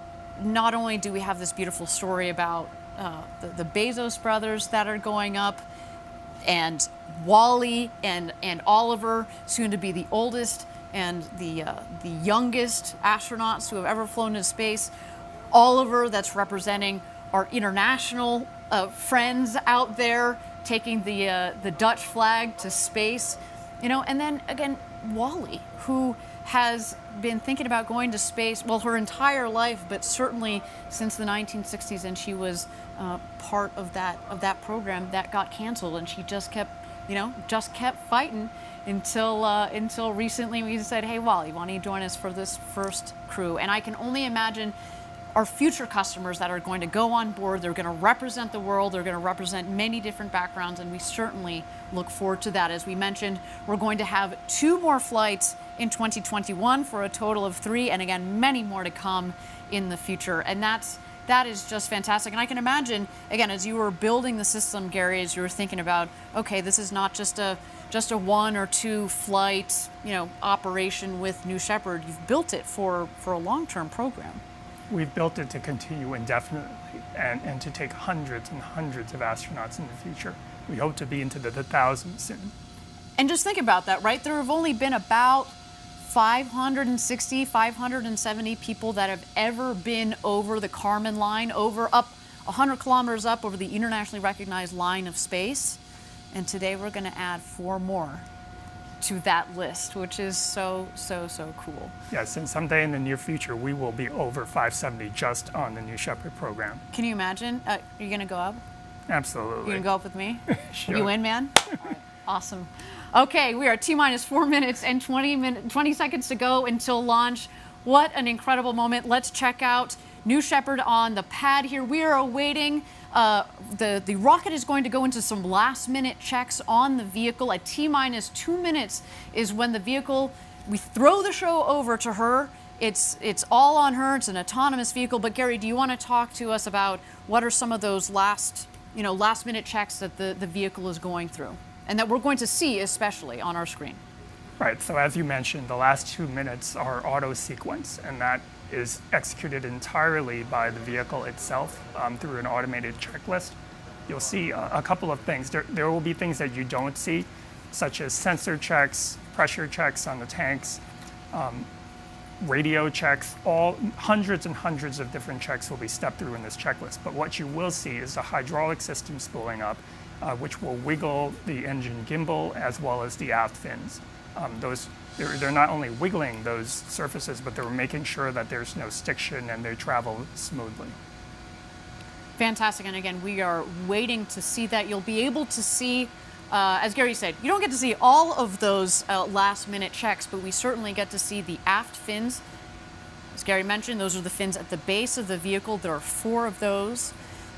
not only do we have this beautiful story about the Bezos brothers that are going up, and Wally and Oliver, soon to be the oldest and the youngest astronauts who have ever flown into space. Oliver, that's representing our international friends out there, taking the Dutch flag to space, you know, and then again, Wally, who has been thinking about going to space, well, her entire life, but certainly since the 1960s, and she was part of that program that got canceled, and she just kept, you know, fighting until recently we said, hey, Wally, why don't you join us for this first crew? And I can only imagine our future customers that are going to go on board. They're going to represent the world. They're going to represent many different backgrounds, and we certainly look forward to that. As we mentioned, we're going to have 2 more flights in 2021 for a total of 3, and again, many more to come in the future. And that is just fantastic. And I can imagine, again, as you were building the system, Gary, as you were thinking about, okay, this is not just a 1 or 2 flight, you know, operation with New Shepard. You've built it for a long-term program. We've built it to continue indefinitely and to take hundreds and hundreds of astronauts in the future. We hope to be into the thousands soon. And just think about that, right? There have only been about 560, 570 people that have ever been over the Kármán line, up 100 kilometers up over the internationally recognized line of space. And today we're going to add 4 more to that list, which is so cool. Yes, and someday in the near future, we will be over 570 just on the New Shepard program. Can you imagine? Are you going to go up? Absolutely. You going to go up with me? Sure. You in, man? All right. Awesome. Okay, we are T-minus 4 minutes and 20 seconds to go until launch. What an incredible moment. Let's check out New Shepard on the pad here. We are awaiting the rocket is going to go into some last-minute checks on the vehicle. At T-minus 2 minutes is when the vehicle, we throw the show over to her. It's all on her. It's an autonomous vehicle. But Gary, do you want to talk to us about what are some of those last-minute checks that the vehicle is going through, and that we're going to see especially on our screen? Right. So as you mentioned, the last 2 minutes are auto sequence, and that is executed entirely by the vehicle itself through an automated checklist. You'll see a couple of things. There will be things that you don't see, such as sensor checks, pressure checks on the tanks, radio checks. All hundreds and hundreds of different checks will be stepped through in this checklist. But what you will see is the hydraulic system spooling up, which will wiggle the engine gimbal as well as the aft fins. They're not only wiggling those surfaces, but they're making sure that there's no stiction and they travel smoothly. Fantastic. And again, we are waiting to see that. You'll be able to see, as Gary said, you don't get to see all of those last-minute checks, but we certainly get to see the aft fins. As Gary mentioned, those are the fins at the base of the vehicle. There are 4 of those.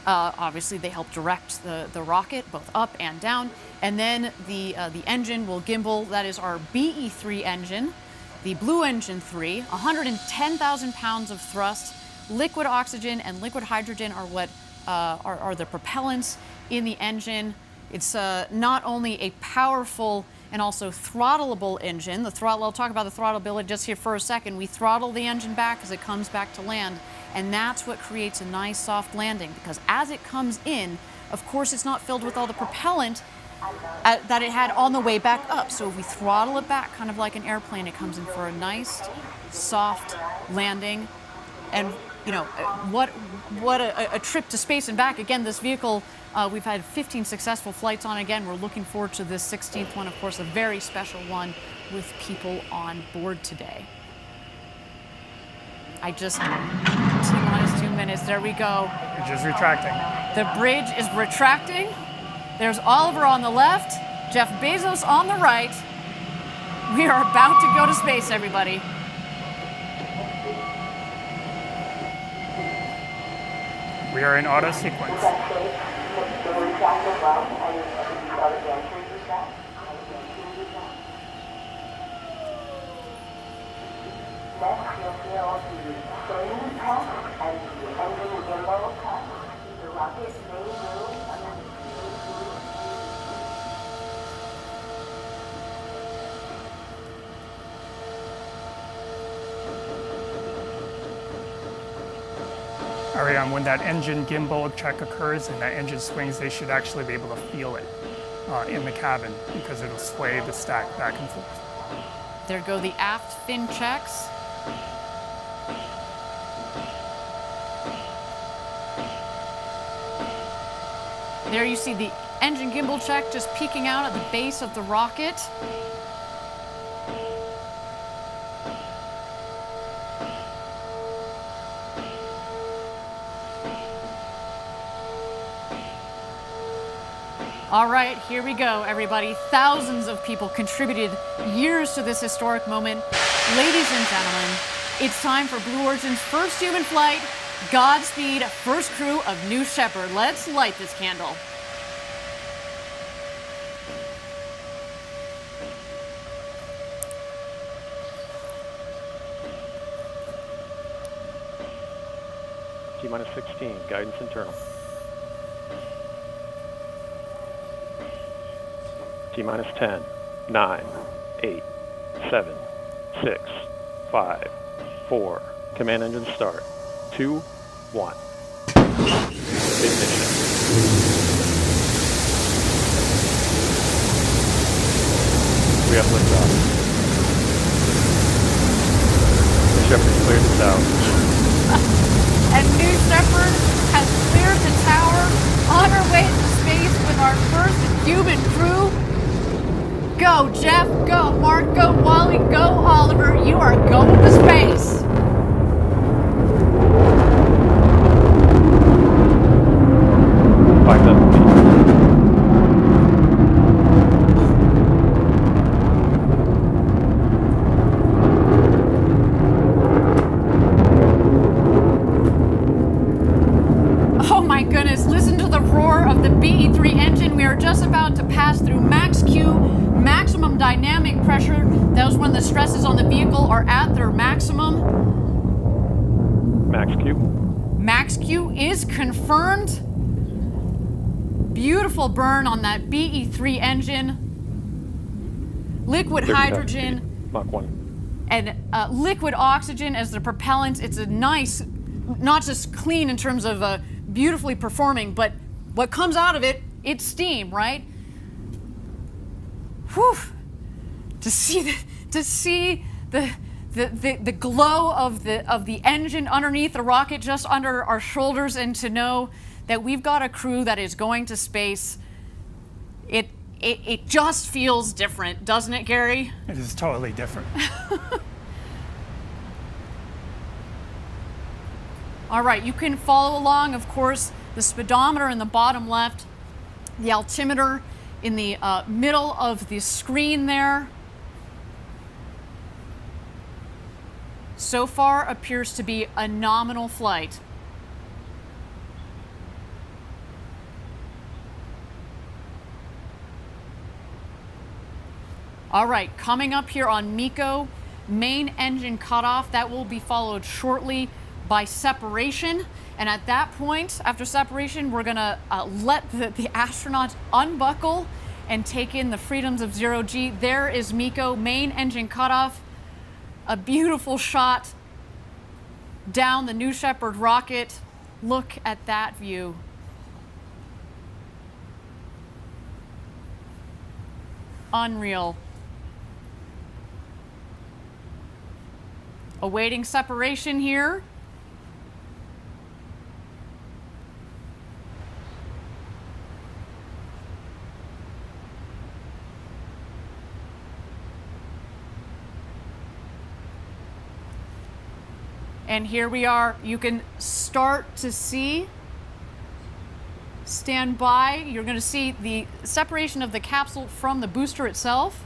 Obviously, they help direct the rocket both up and down. And then the engine will gimbal. That is our BE3 engine, the Blue Engine 3, 110,000 pounds of thrust. Liquid oxygen and liquid hydrogen are what are the propellants in the engine. It's not only a powerful and also throttleable engine. I'll talk about the throttleability just here for a second. We throttle the engine back as it comes back to land, and that's what creates a nice soft landing, because as it comes in, of course, it's not filled with all the propellant that it had on the way back up. So if we throttle it back, kind of like an airplane, it comes in for a nice, soft landing. And you know, what a trip to space and back. Again, this vehicle, we've had 15 successful flights on. Again, we're looking forward to this 16th one, of course, a very special one with people on board today. T-minus 2 minutes, there we go. Bridge is retracting. The bridge is retracting. There's Oliver on the left, Jeff Bezos on the right. We are about to go to space, everybody. We are in auto sequence. Next, you'll feel the string test and the engine gimbal test. The rocket may move under the Ariane, when that engine gimbal check occurs and that engine swings, they should actually be able to feel it in the cabin because it'll sway the stack back and forth. There go the aft fin checks. There you see the engine gimbal check just peeking out at the base of the rocket. All right, here we go, everybody. Thousands of people contributed years to this historic moment. Ladies and gentlemen, it's time for Blue Origin's first human flight. Godspeed, first crew of New Shepard. Let's light this candle. T-minus 16, guidance internal. T-minus 10, 9, 8, 7, 6, 5, 4. Command engine start. 2, 1. Ignition. We have liftoff. The Shepard cleared the tower. And New Shepard has cleared the tower on her way to space with our first human crew. Go, Jeff. Go, Mark. Go, Wally. Go, Oliver. You are going to space. Oh my goodness, listen to the roar of the BE-3 engine. We are just about to pass through max Q, maximum dynamic pressure. That was when the stresses on the vehicle are at their maximum. Max Q. Max Q is confirmed. Beautiful burn on that BE-3 engine. Liquid hydrogen. Mach 1. And liquid oxygen as the propellant. It's a nice, not just clean in terms of beautifully performing, but what comes out of it, it's steam, right? Whew. To see the glow of the engine underneath the rocket, just under our shoulders, and to know that we've got a crew that is going to space, it just feels different, doesn't it, Gary? It is totally different. All right, you can follow along, of course, the speedometer in the bottom left, the altimeter in the middle of the screen there. So far appears to be a nominal flight. All right, coming up here on MECO, main engine cutoff. That will be followed shortly by separation. And at that point, after separation, we're gonna let the astronauts unbuckle and take in the freedoms of zero G. There is MECO, main engine cutoff. A beautiful shot down the New Shepard rocket. Look at that view. Unreal. Awaiting separation here. And here we are. You can start to see, stand by. You're going to see the separation of the capsule from the booster itself.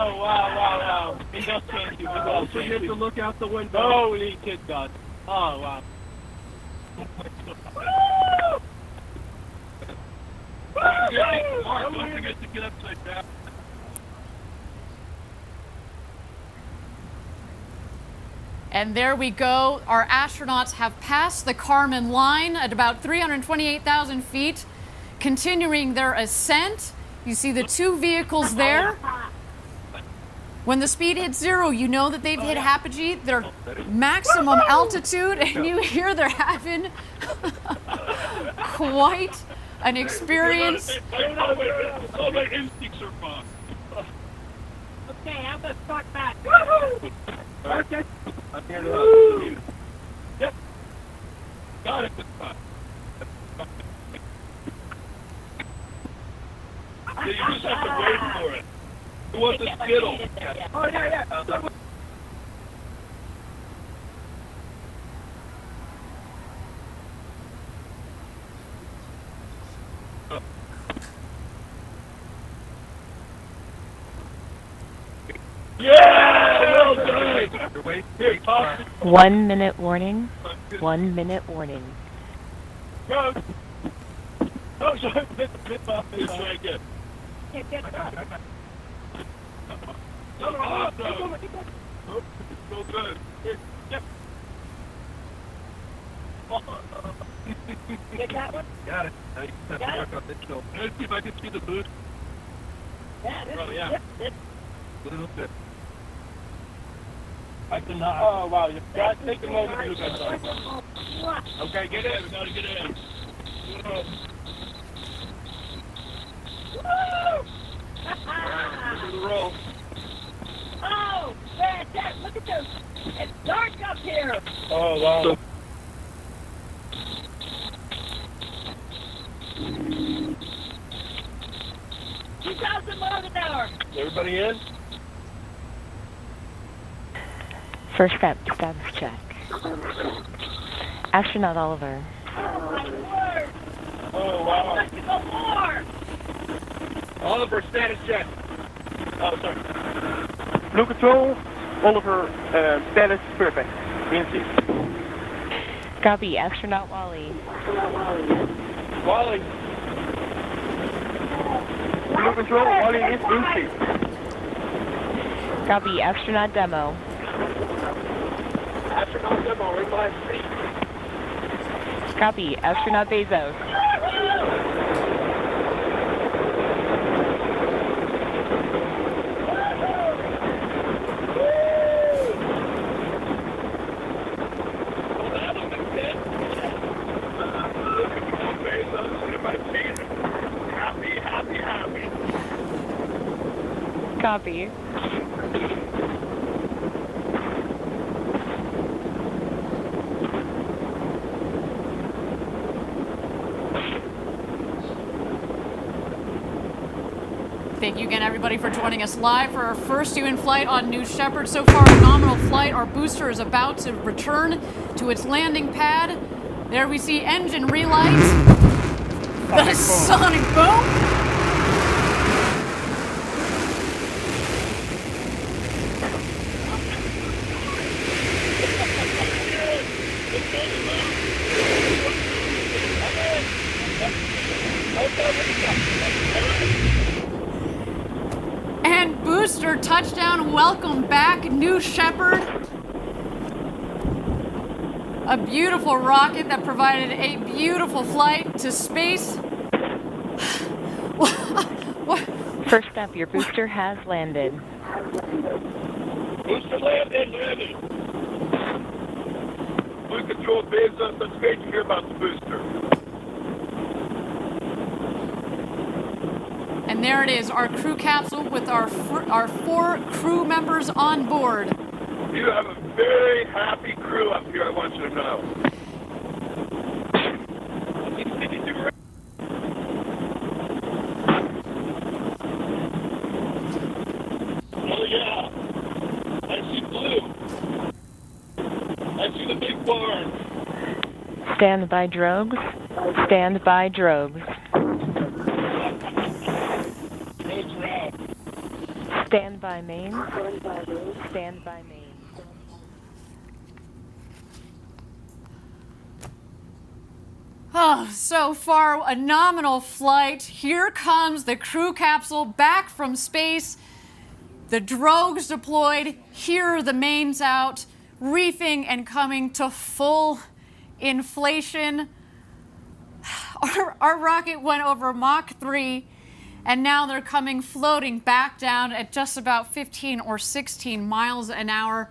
Oh, wow. He does change you. Oh, so you have to look out the window. Holy kid God. Oh, wow. Don't forget to get upside down. And there we go. Our astronauts have passed the Kármán line at about 328,000 feet, continuing their ascent. You see the two vehicles there. When the speed hits zero, you know that they've hit apogee, their maximum altitude, and you hear they're having quite an experience. All my instincts are fine. Okay, how about start back? Okay. I'm here to help you. Yep. Got it. Yeah, you just have to wait for it. You want the Skittle. Oh, yeah. Yeah! Well done! Here, toss it. 1 minute warning. 1 minute warning. Go! Oh, sorry. Hit try again. Awesome! Oh, so good. Here, yep. Get that one? Got it. Now you just have to work on this show. Let's see if I can see the boost. Yeah. A little bit. I cannot. Oh, wow. You got to take a moment to do that. Okay, get in. We got to get in. This is the roll. Oh, fantastic. Look at this. It's dark up here. Oh, wow. 2,000 miles an hour. Everybody in? First step, status check. Astronaut Oliver. Oh, my word. Oh, wow. Let's go more. Oliver, status check. Oh, sorry. Blue Control, Oliver, status perfect. Green Copy, Astronaut Wally. Wally. Blue Control, Wally is green Copy, Astronaut Demo. Astronaut demo, reply free. Copy, Astronaut Bezos. Copy. Thank you again, everybody, for joining us live for our first human flight on New Shepard. So far, a nominal flight. Our booster is about to return to its landing pad. There we see engine relights. The sonic boom. And booster touchdown, welcome back, New Shepard. A beautiful rocket that provided a beautiful flight to space. First up, your booster has landed. Booster landed. Blue Control, Bezos, that's great to hear about the booster. And there it is, our crew capsule with our 4 crew members on board. You have a very happy crew up here, I want you to know. Oh yeah, I see blue. I see the big barn. Stand by drogues. Stand by drogues. Stand by main. Stand by main. Oh, so far, a nominal flight. Here comes the crew capsule back from space. The drogues deployed. Here are the mains out, reefing and coming to full inflation. Our rocket went over Mach 3, and now they're coming floating back down at just about 15 or 16 miles an hour,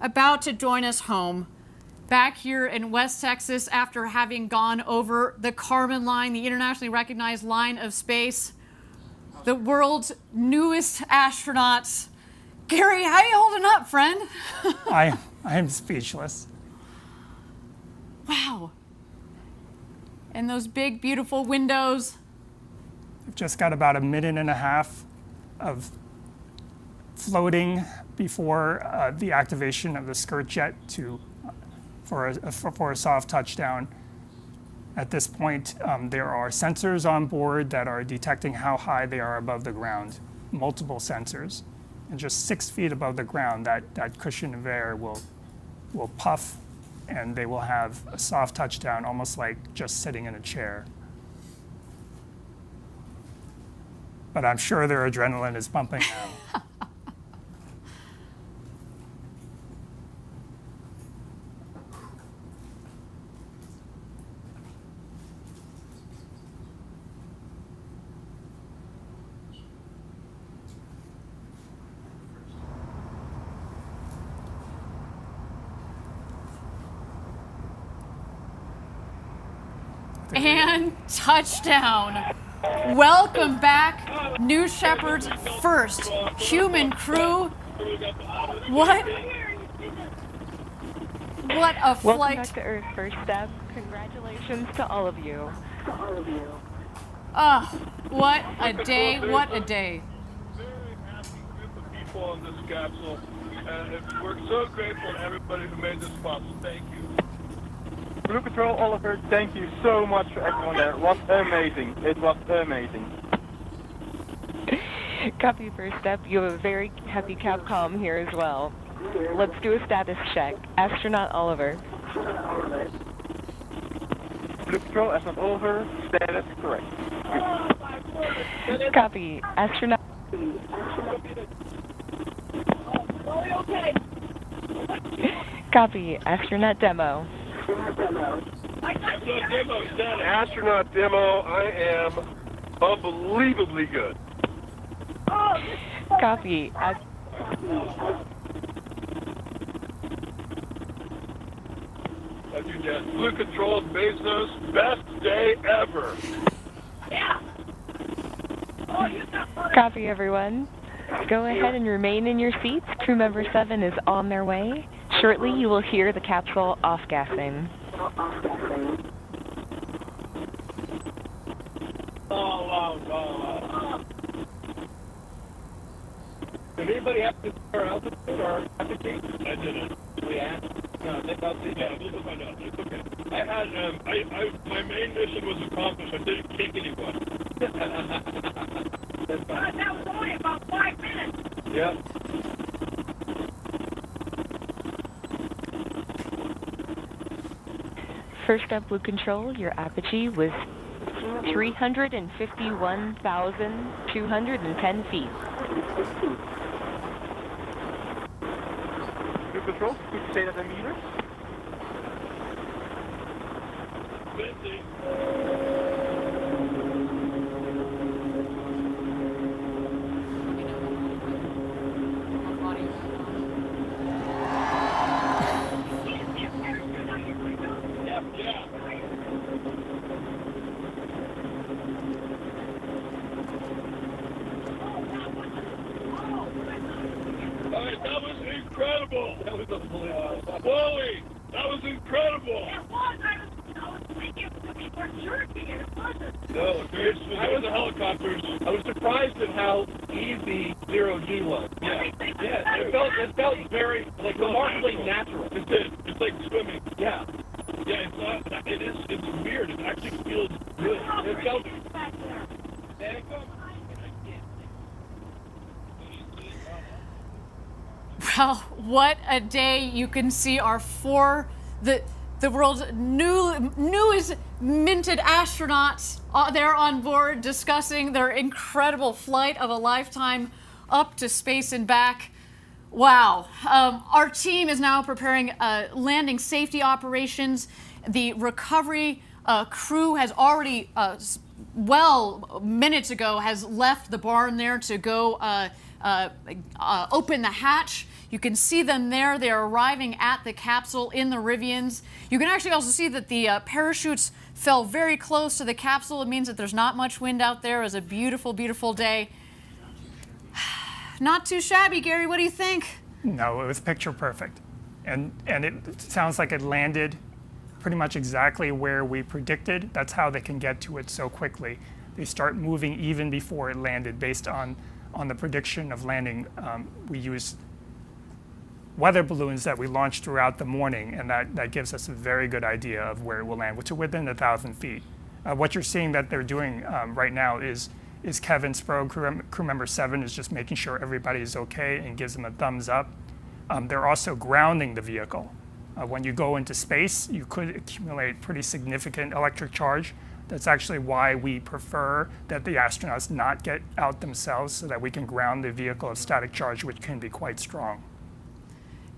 about to join us home. Back here in West Texas, after having gone over the Kármán line, the internationally recognized line of space, the world's newest astronauts. Gary, how you holding up, friend? I am speechless. Wow. And those big, beautiful windows. I've just got about a minute and a half of floating before the activation of the skirt jet for a soft touchdown. At this point, there are sensors on board that are detecting how high they are above the ground, multiple sensors. And just 6 feet above the ground, that cushion of air will puff, and they will have a soft touchdown, almost like just sitting in a chair. But I'm sure their adrenaline is pumping now. And touchdown. Welcome back, New Shepard's first human crew. What a flight. Welcome back to Earth, first step. Congratulations to all of you. Oh, what a day, what a day. Very happy group of people on this capsule. And we're so grateful to everybody who made this possible. Thank you. Blue Control, Oliver, thank you so much for everyone there. It was amazing. It was amazing. Copy, first step. You have a very happy Capcom here as well. Let's do a status check. Astronaut Oliver. Blue Control, astronaut Oliver, status correct. Copy. Astronaut. Copy. Astronaut demo. Astronaut demo, I am unbelievably good. Copy. Blue Control, Bezos, best day ever. Copy, everyone. Go ahead and remain in your seats. Crew member 7 is on their way. Shortly, you will hear the capsule off-gassing. Did anybody have to our altitude or altitude? I didn't. We asked. No, they got the we'll find out. It's okay. I had my main mission was accomplished. I didn't kick anyone. That's fine. That was only about 5 minutes. Yeah. First up, Blue Control, your apogee was 351,210 feet. Blue Control, could you say that in meters? 50. That was incredible. That was unbelievable. Wally, that was incredible. It was. I was thinking it would be more jerky, and it wasn't. No, I was the helicopters. I was surprised at how easy zero-G was. Yeah. It felt very, like, remarkably natural. It did. It's like swimming. Yeah. Yeah, it's not, it's weird. It actually feels good. It felt. Wow, what a day. You can see the world's newest minted astronauts there on board discussing their incredible flight of a lifetime up to space and back. Wow. Our team is now preparing landing safety operations. The recovery crew has already, minutes ago, has left the barn there to go open the hatch. You can see them there. They're arriving at the capsule in the Rivians. You can actually also see that the parachutes fell very close to the capsule. It means that there's not much wind out there. It was a beautiful, beautiful day. Not too shabby, Gary. What do you think? No, it was picture perfect. And it sounds like it landed pretty much exactly where we predicted. That's how they can get to it so quickly. They start moving even before it landed based on the prediction of landing. We used weather balloons that we launched throughout the morning, and that gives us a very good idea of where it will land, which is within 1,000 feet. What you're seeing that they're doing right now is Kevin Sprague, crew member 7, is just making sure everybody is okay and gives them a thumbs up. They're also grounding the vehicle. When you go into space, you could accumulate pretty significant electric charge. That's actually why we prefer that the astronauts not get out themselves, so that we can ground the vehicle of static charge, which can be quite strong.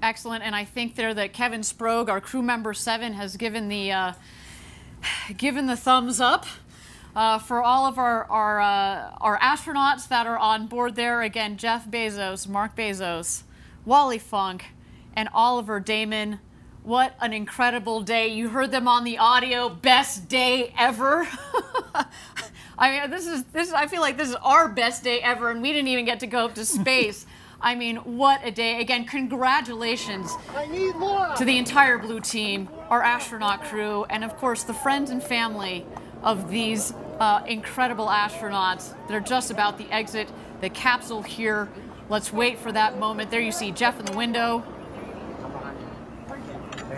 Excellent, and I think there that Kevin Sprague, our crew member 7, has given the thumbs up for all of our astronauts that are on board there. Again, Jeff Bezos, Mark Bezos, Wally Funk, and Oliver Damon. What an incredible day. You heard them on the audio. Best day ever. I mean, I feel like this is our best day ever, and we didn't even get to go up to space. I mean, what a day. Again, congratulations to the entire Blue team, our astronaut crew, and of course the friends and family of these incredible astronauts. They're just about to exit the capsule here. Let's wait for that moment. There you see Jeff in the window.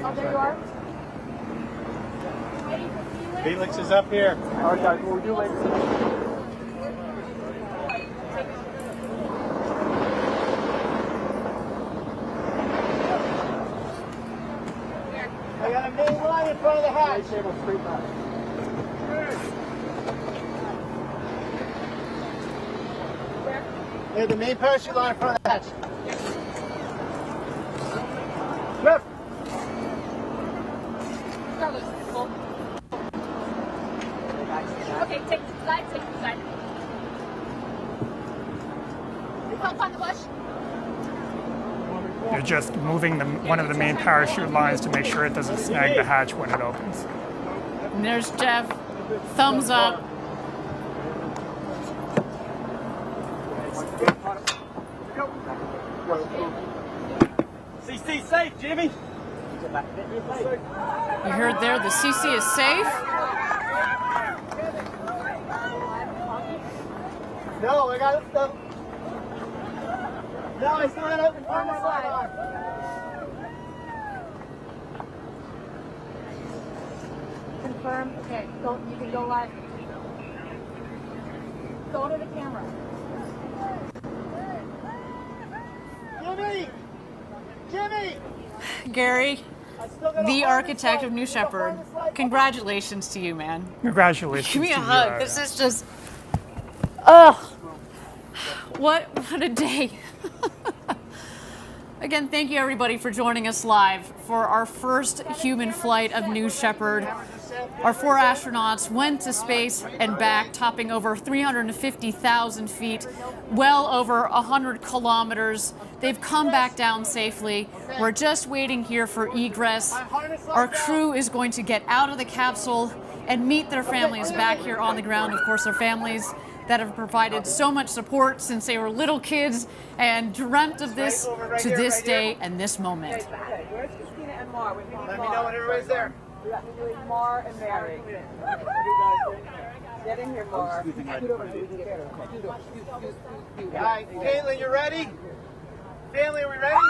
Oh, there you are. Felix is up here. All right, guys, what we'll do later. I got a main line in front of the hatch. There's the main parachute line in front of the hatch. Left. Okay, take the side, take the side. You can't find the bush. They're just moving one of the main parachute lines to make sure it doesn't snag the hatch when it opens. And there's Jeff. Thumbs up. CC safe, Jimmy. You heard there, the CC is safe. No, I got it. No, I still got it open on the side. Confirm. Okay, you can go live. Go to the camera. Jimmy! Jimmy! Gary, the architect of New Shepard, congratulations to you, man. Congratulations. Give me a to hug. you. This is just, ugh. What a day. Again, thank you everybody for joining us live for our first human flight of New Shepard. Our 4 astronauts went to space and back, topping over 350,000 feet, well over 100 kilometers. They've come back down safely. We're just waiting here for egress. Our crew is going to get out of the capsule and meet their families back here on the ground. Of course, their families that have provided so much support since they were little kids and dreamt of this to this day and this moment. Where's Christina and Mar? Let me know when everybody's there. We got Mar and Mary. Get in here, Mar. All right, Caitlin, you ready? Family, are we ready?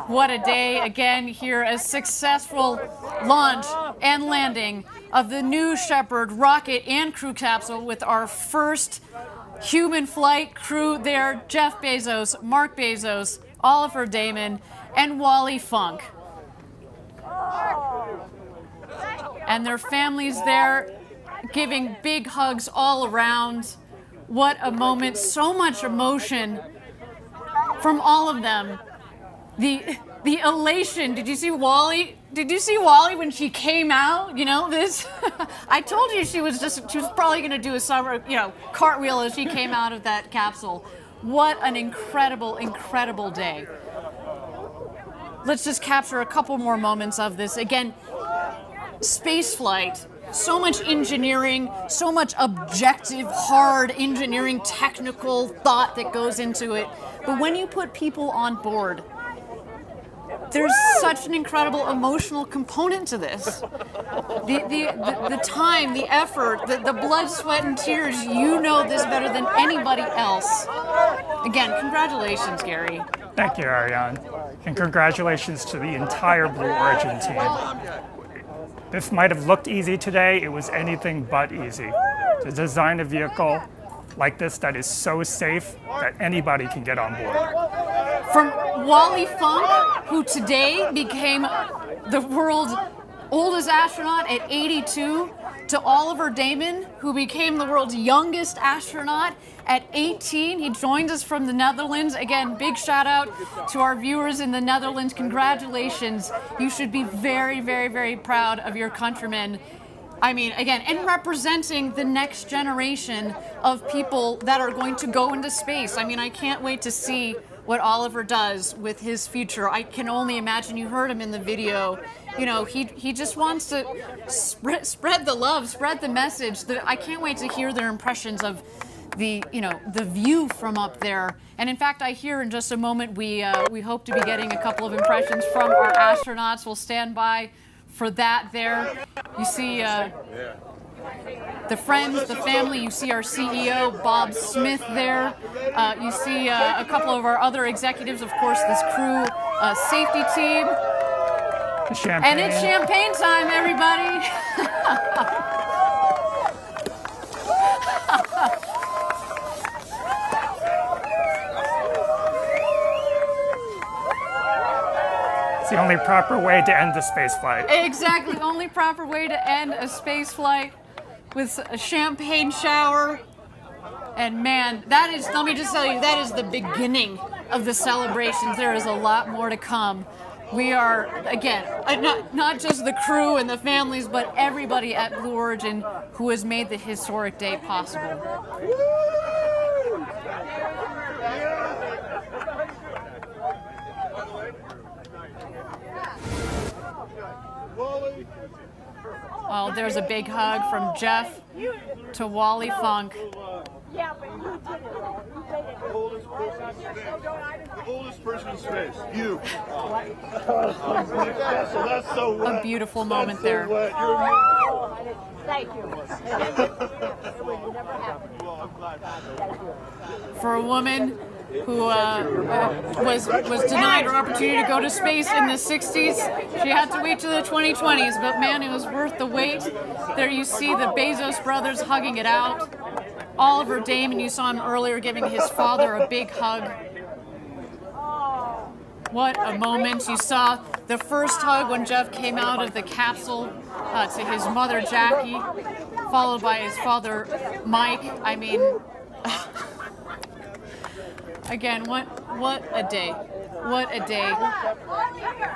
What a day again here, a successful launch and landing of the New Shepard rocket and crew capsule with our first human flight crew there, Jeff Bezos, Mark Bezos, Oliver Damon, and Wally Funk. And their families there giving big hugs all around. What a moment, so much emotion from all of them. The elation. Did you see Wally? Did you see Wally when she came out? You know, this I told you she was probably going to do a summer, cartwheel as she came out of that capsule. What an incredible, incredible day. Let's just capture a couple more moments of this. Again, space flight, so much engineering, so much objective, hard engineering, technical thought that goes into it. But when you put people on board, there's such an incredible emotional component to this. The time, the effort, the blood, sweat, and tears, you know this better than anybody else. Again, congratulations, Gary. Thank you, Ariane. And congratulations to the entire Blue Origin team. This might have looked easy today. It was anything but easy. To design a vehicle like this that is so safe that anybody can get on board. From Wally Funk, who today became the world's oldest astronaut at 82, to Oliver Damon, who became the world's youngest astronaut at 18. He joined us from the Netherlands. Again, big shout out to our viewers in the Netherlands. Congratulations. You should be very, very, very proud of your countrymen. I mean, again, and representing the next generation of people that are going to go into space. I mean, I can't wait to see what Oliver does with his future. I can only imagine. You heard him in the video. You know, he just wants to spread the love, spread the message. I can't wait to hear their impressions of the view from up there. And in fact, I hear in just a moment we hope to be getting a couple of impressions from our astronauts. We'll stand by for that there. You see the friends, the family. You see our CEO, Bob Smith, there. You see a couple of our other executives, of course, this crew safety team. Champagne. And it's champagne time, everybody. It's the only proper way to end the space flight. Exactly, only proper way to end a space flight with a champagne shower. And man, that is, let me just tell you, that is the beginning of the celebrations. There is a lot more to come. We are, again, not just the crew and the families, but everybody at Blue Origin who has made the historic day possible. Oh, there's a big hug from Jeff to Wally Funk. The oldest person in space. You. So that's so wet. A beautiful moment there. Thank you. For a woman who was denied her opportunity to go to space in the 60s, she had to wait to the 2020s, but man, it was worth the wait. There you see the Bezos brothers hugging it out. Oliver Damon, you saw him earlier giving his father a big hug. What a moment. You saw the first hug when Jeff came out of the capsule to his mother, Jackie, followed by his father, Mike. I mean, again, what a day. What a day.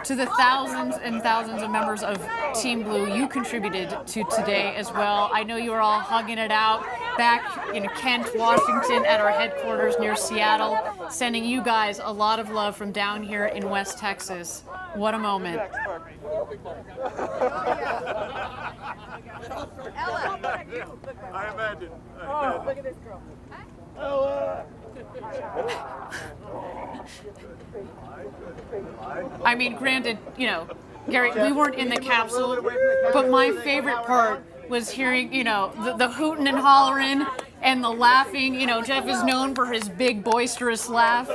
To the thousands and thousands of members of Team Blue, you contributed to today as well. I know you were all hugging it out back in Kent, Washington at our headquarters near Seattle, sending you guys a lot of love from down here in West Texas. What a moment. I imagine. Oh, look at this girl. Ella. I mean, granted, Gary, we weren't in the capsule, but my favorite part was hearing, the hooting and hollering and the laughing. Jeff is known for his big, boisterous laugh.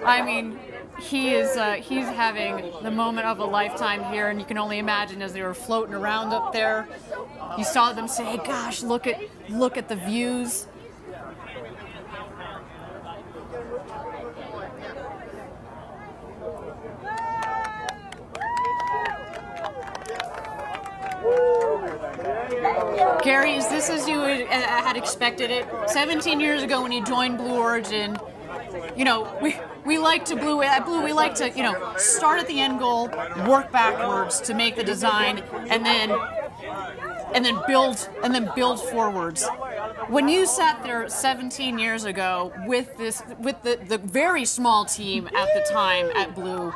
I mean, he's having the moment of a lifetime here, and you can only imagine as they were floating around up there. You saw them say, "Gosh, look at the views." Gary, is this as you had expected it? 17 years ago when you joined Blue Origin, you know, we like to we like to, you know, start at the end goal, work backwards to make the design, and then build forwards. When you sat there 17 years ago with the very small team at the time at Blue,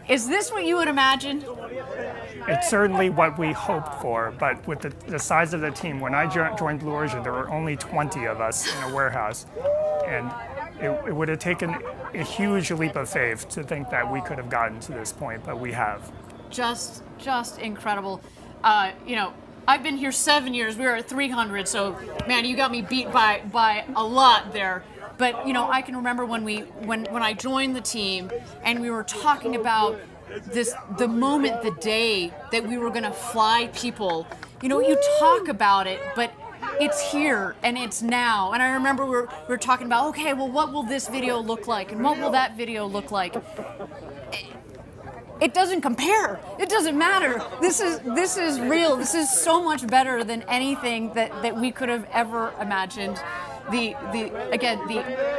is this what you would imagine? It's certainly what we hoped for, but with the size of the team, when I joined Blue Origin, there were only 20 of us in a warehouse, and it would have taken a huge leap of faith to think that we could have gotten to this point, but we have. Just incredible. You know, I've been here 7 years. We were at 300, so man, you got me beat by a lot there. But you know, I can remember when I joined the team, and we were talking about the moment, the day that we were going to fly people. You know, you talk about it, but it's here and it's now. And I remember we were talking about, okay, well, what will this video look like, and what will that video look like? It doesn't compare. It doesn't matter. This is real. This is so much better than anything that we could have ever imagined. The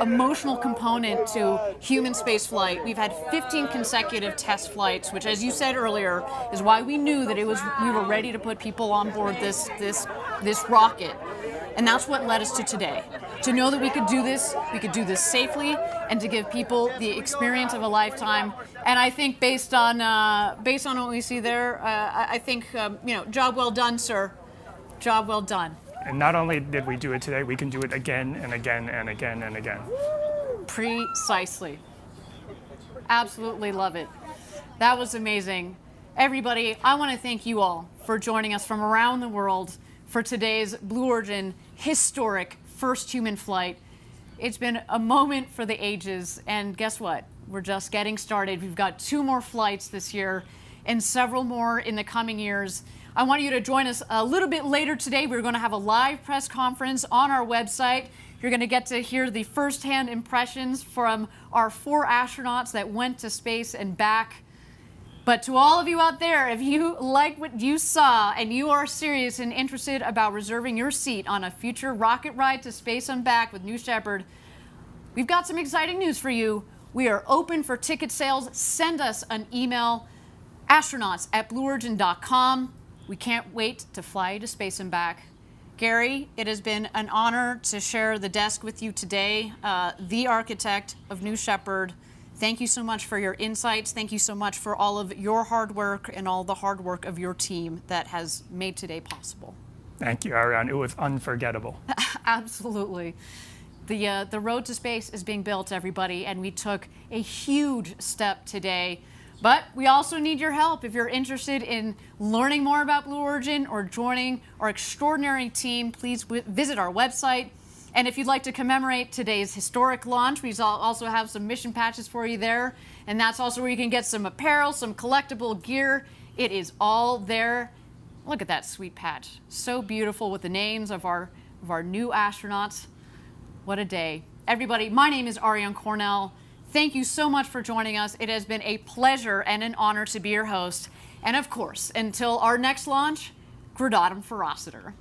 emotional component to human space flight. We've had 15 consecutive test flights, which, as you said earlier, is why we knew that we were ready to put people on board this rocket. And that's what led us to today. To know that we could do this safely, and to give people the experience of a lifetime. And I think based on what we see there, I think you know, job well done, sir. Job well done. And not only did we do it today, we can do it again and again and again and again. Precisely. Absolutely love it. That was amazing. Everybody, I want to thank you all for joining us from around the world for today's Blue Origin historic first human flight. It's been a moment for the ages, and guess what? We're just getting started. We've got 2 more flights this year and several more in the coming years. I want you to join us a little bit later today. We're going to have a live press conference on our website. You're going to get to hear the firsthand impressions from our 4 astronauts that went to space and back. But to all of you out there, if you like what you saw and you are serious and interested about reserving your seat on a future rocket ride to space and back with New Shepard, we've got some exciting news for you. We are open for ticket sales. Send us an email, astronauts@blueorigin.com. We can't wait to fly you to space and back. Gary, it has been an honor to share the desk with you today, the architect of New Shepard. Thank you so much for your insights. Thank you so much for all of your hard work and all the hard work of your team that has made today possible. Thank you, Ariane. It was unforgettable. Absolutely. The road to space is being built, everybody, and we took a huge step today. But we also need your help. If you're interested in learning more about Blue Origin or joining our extraordinary team, please visit our website. And if you'd like to commemorate today's historic launch, we also have some mission patches for you there. And that's also where you can get some apparel, some collectible gear. It is all there. Look at that sweet patch. So beautiful with the names of our new astronauts. What a day. Everybody, my name is Ariane Cornell. Thank you so much for joining us. It has been a pleasure and an honor to be your host. And of course, until our next launch, Gradatum Ferociter.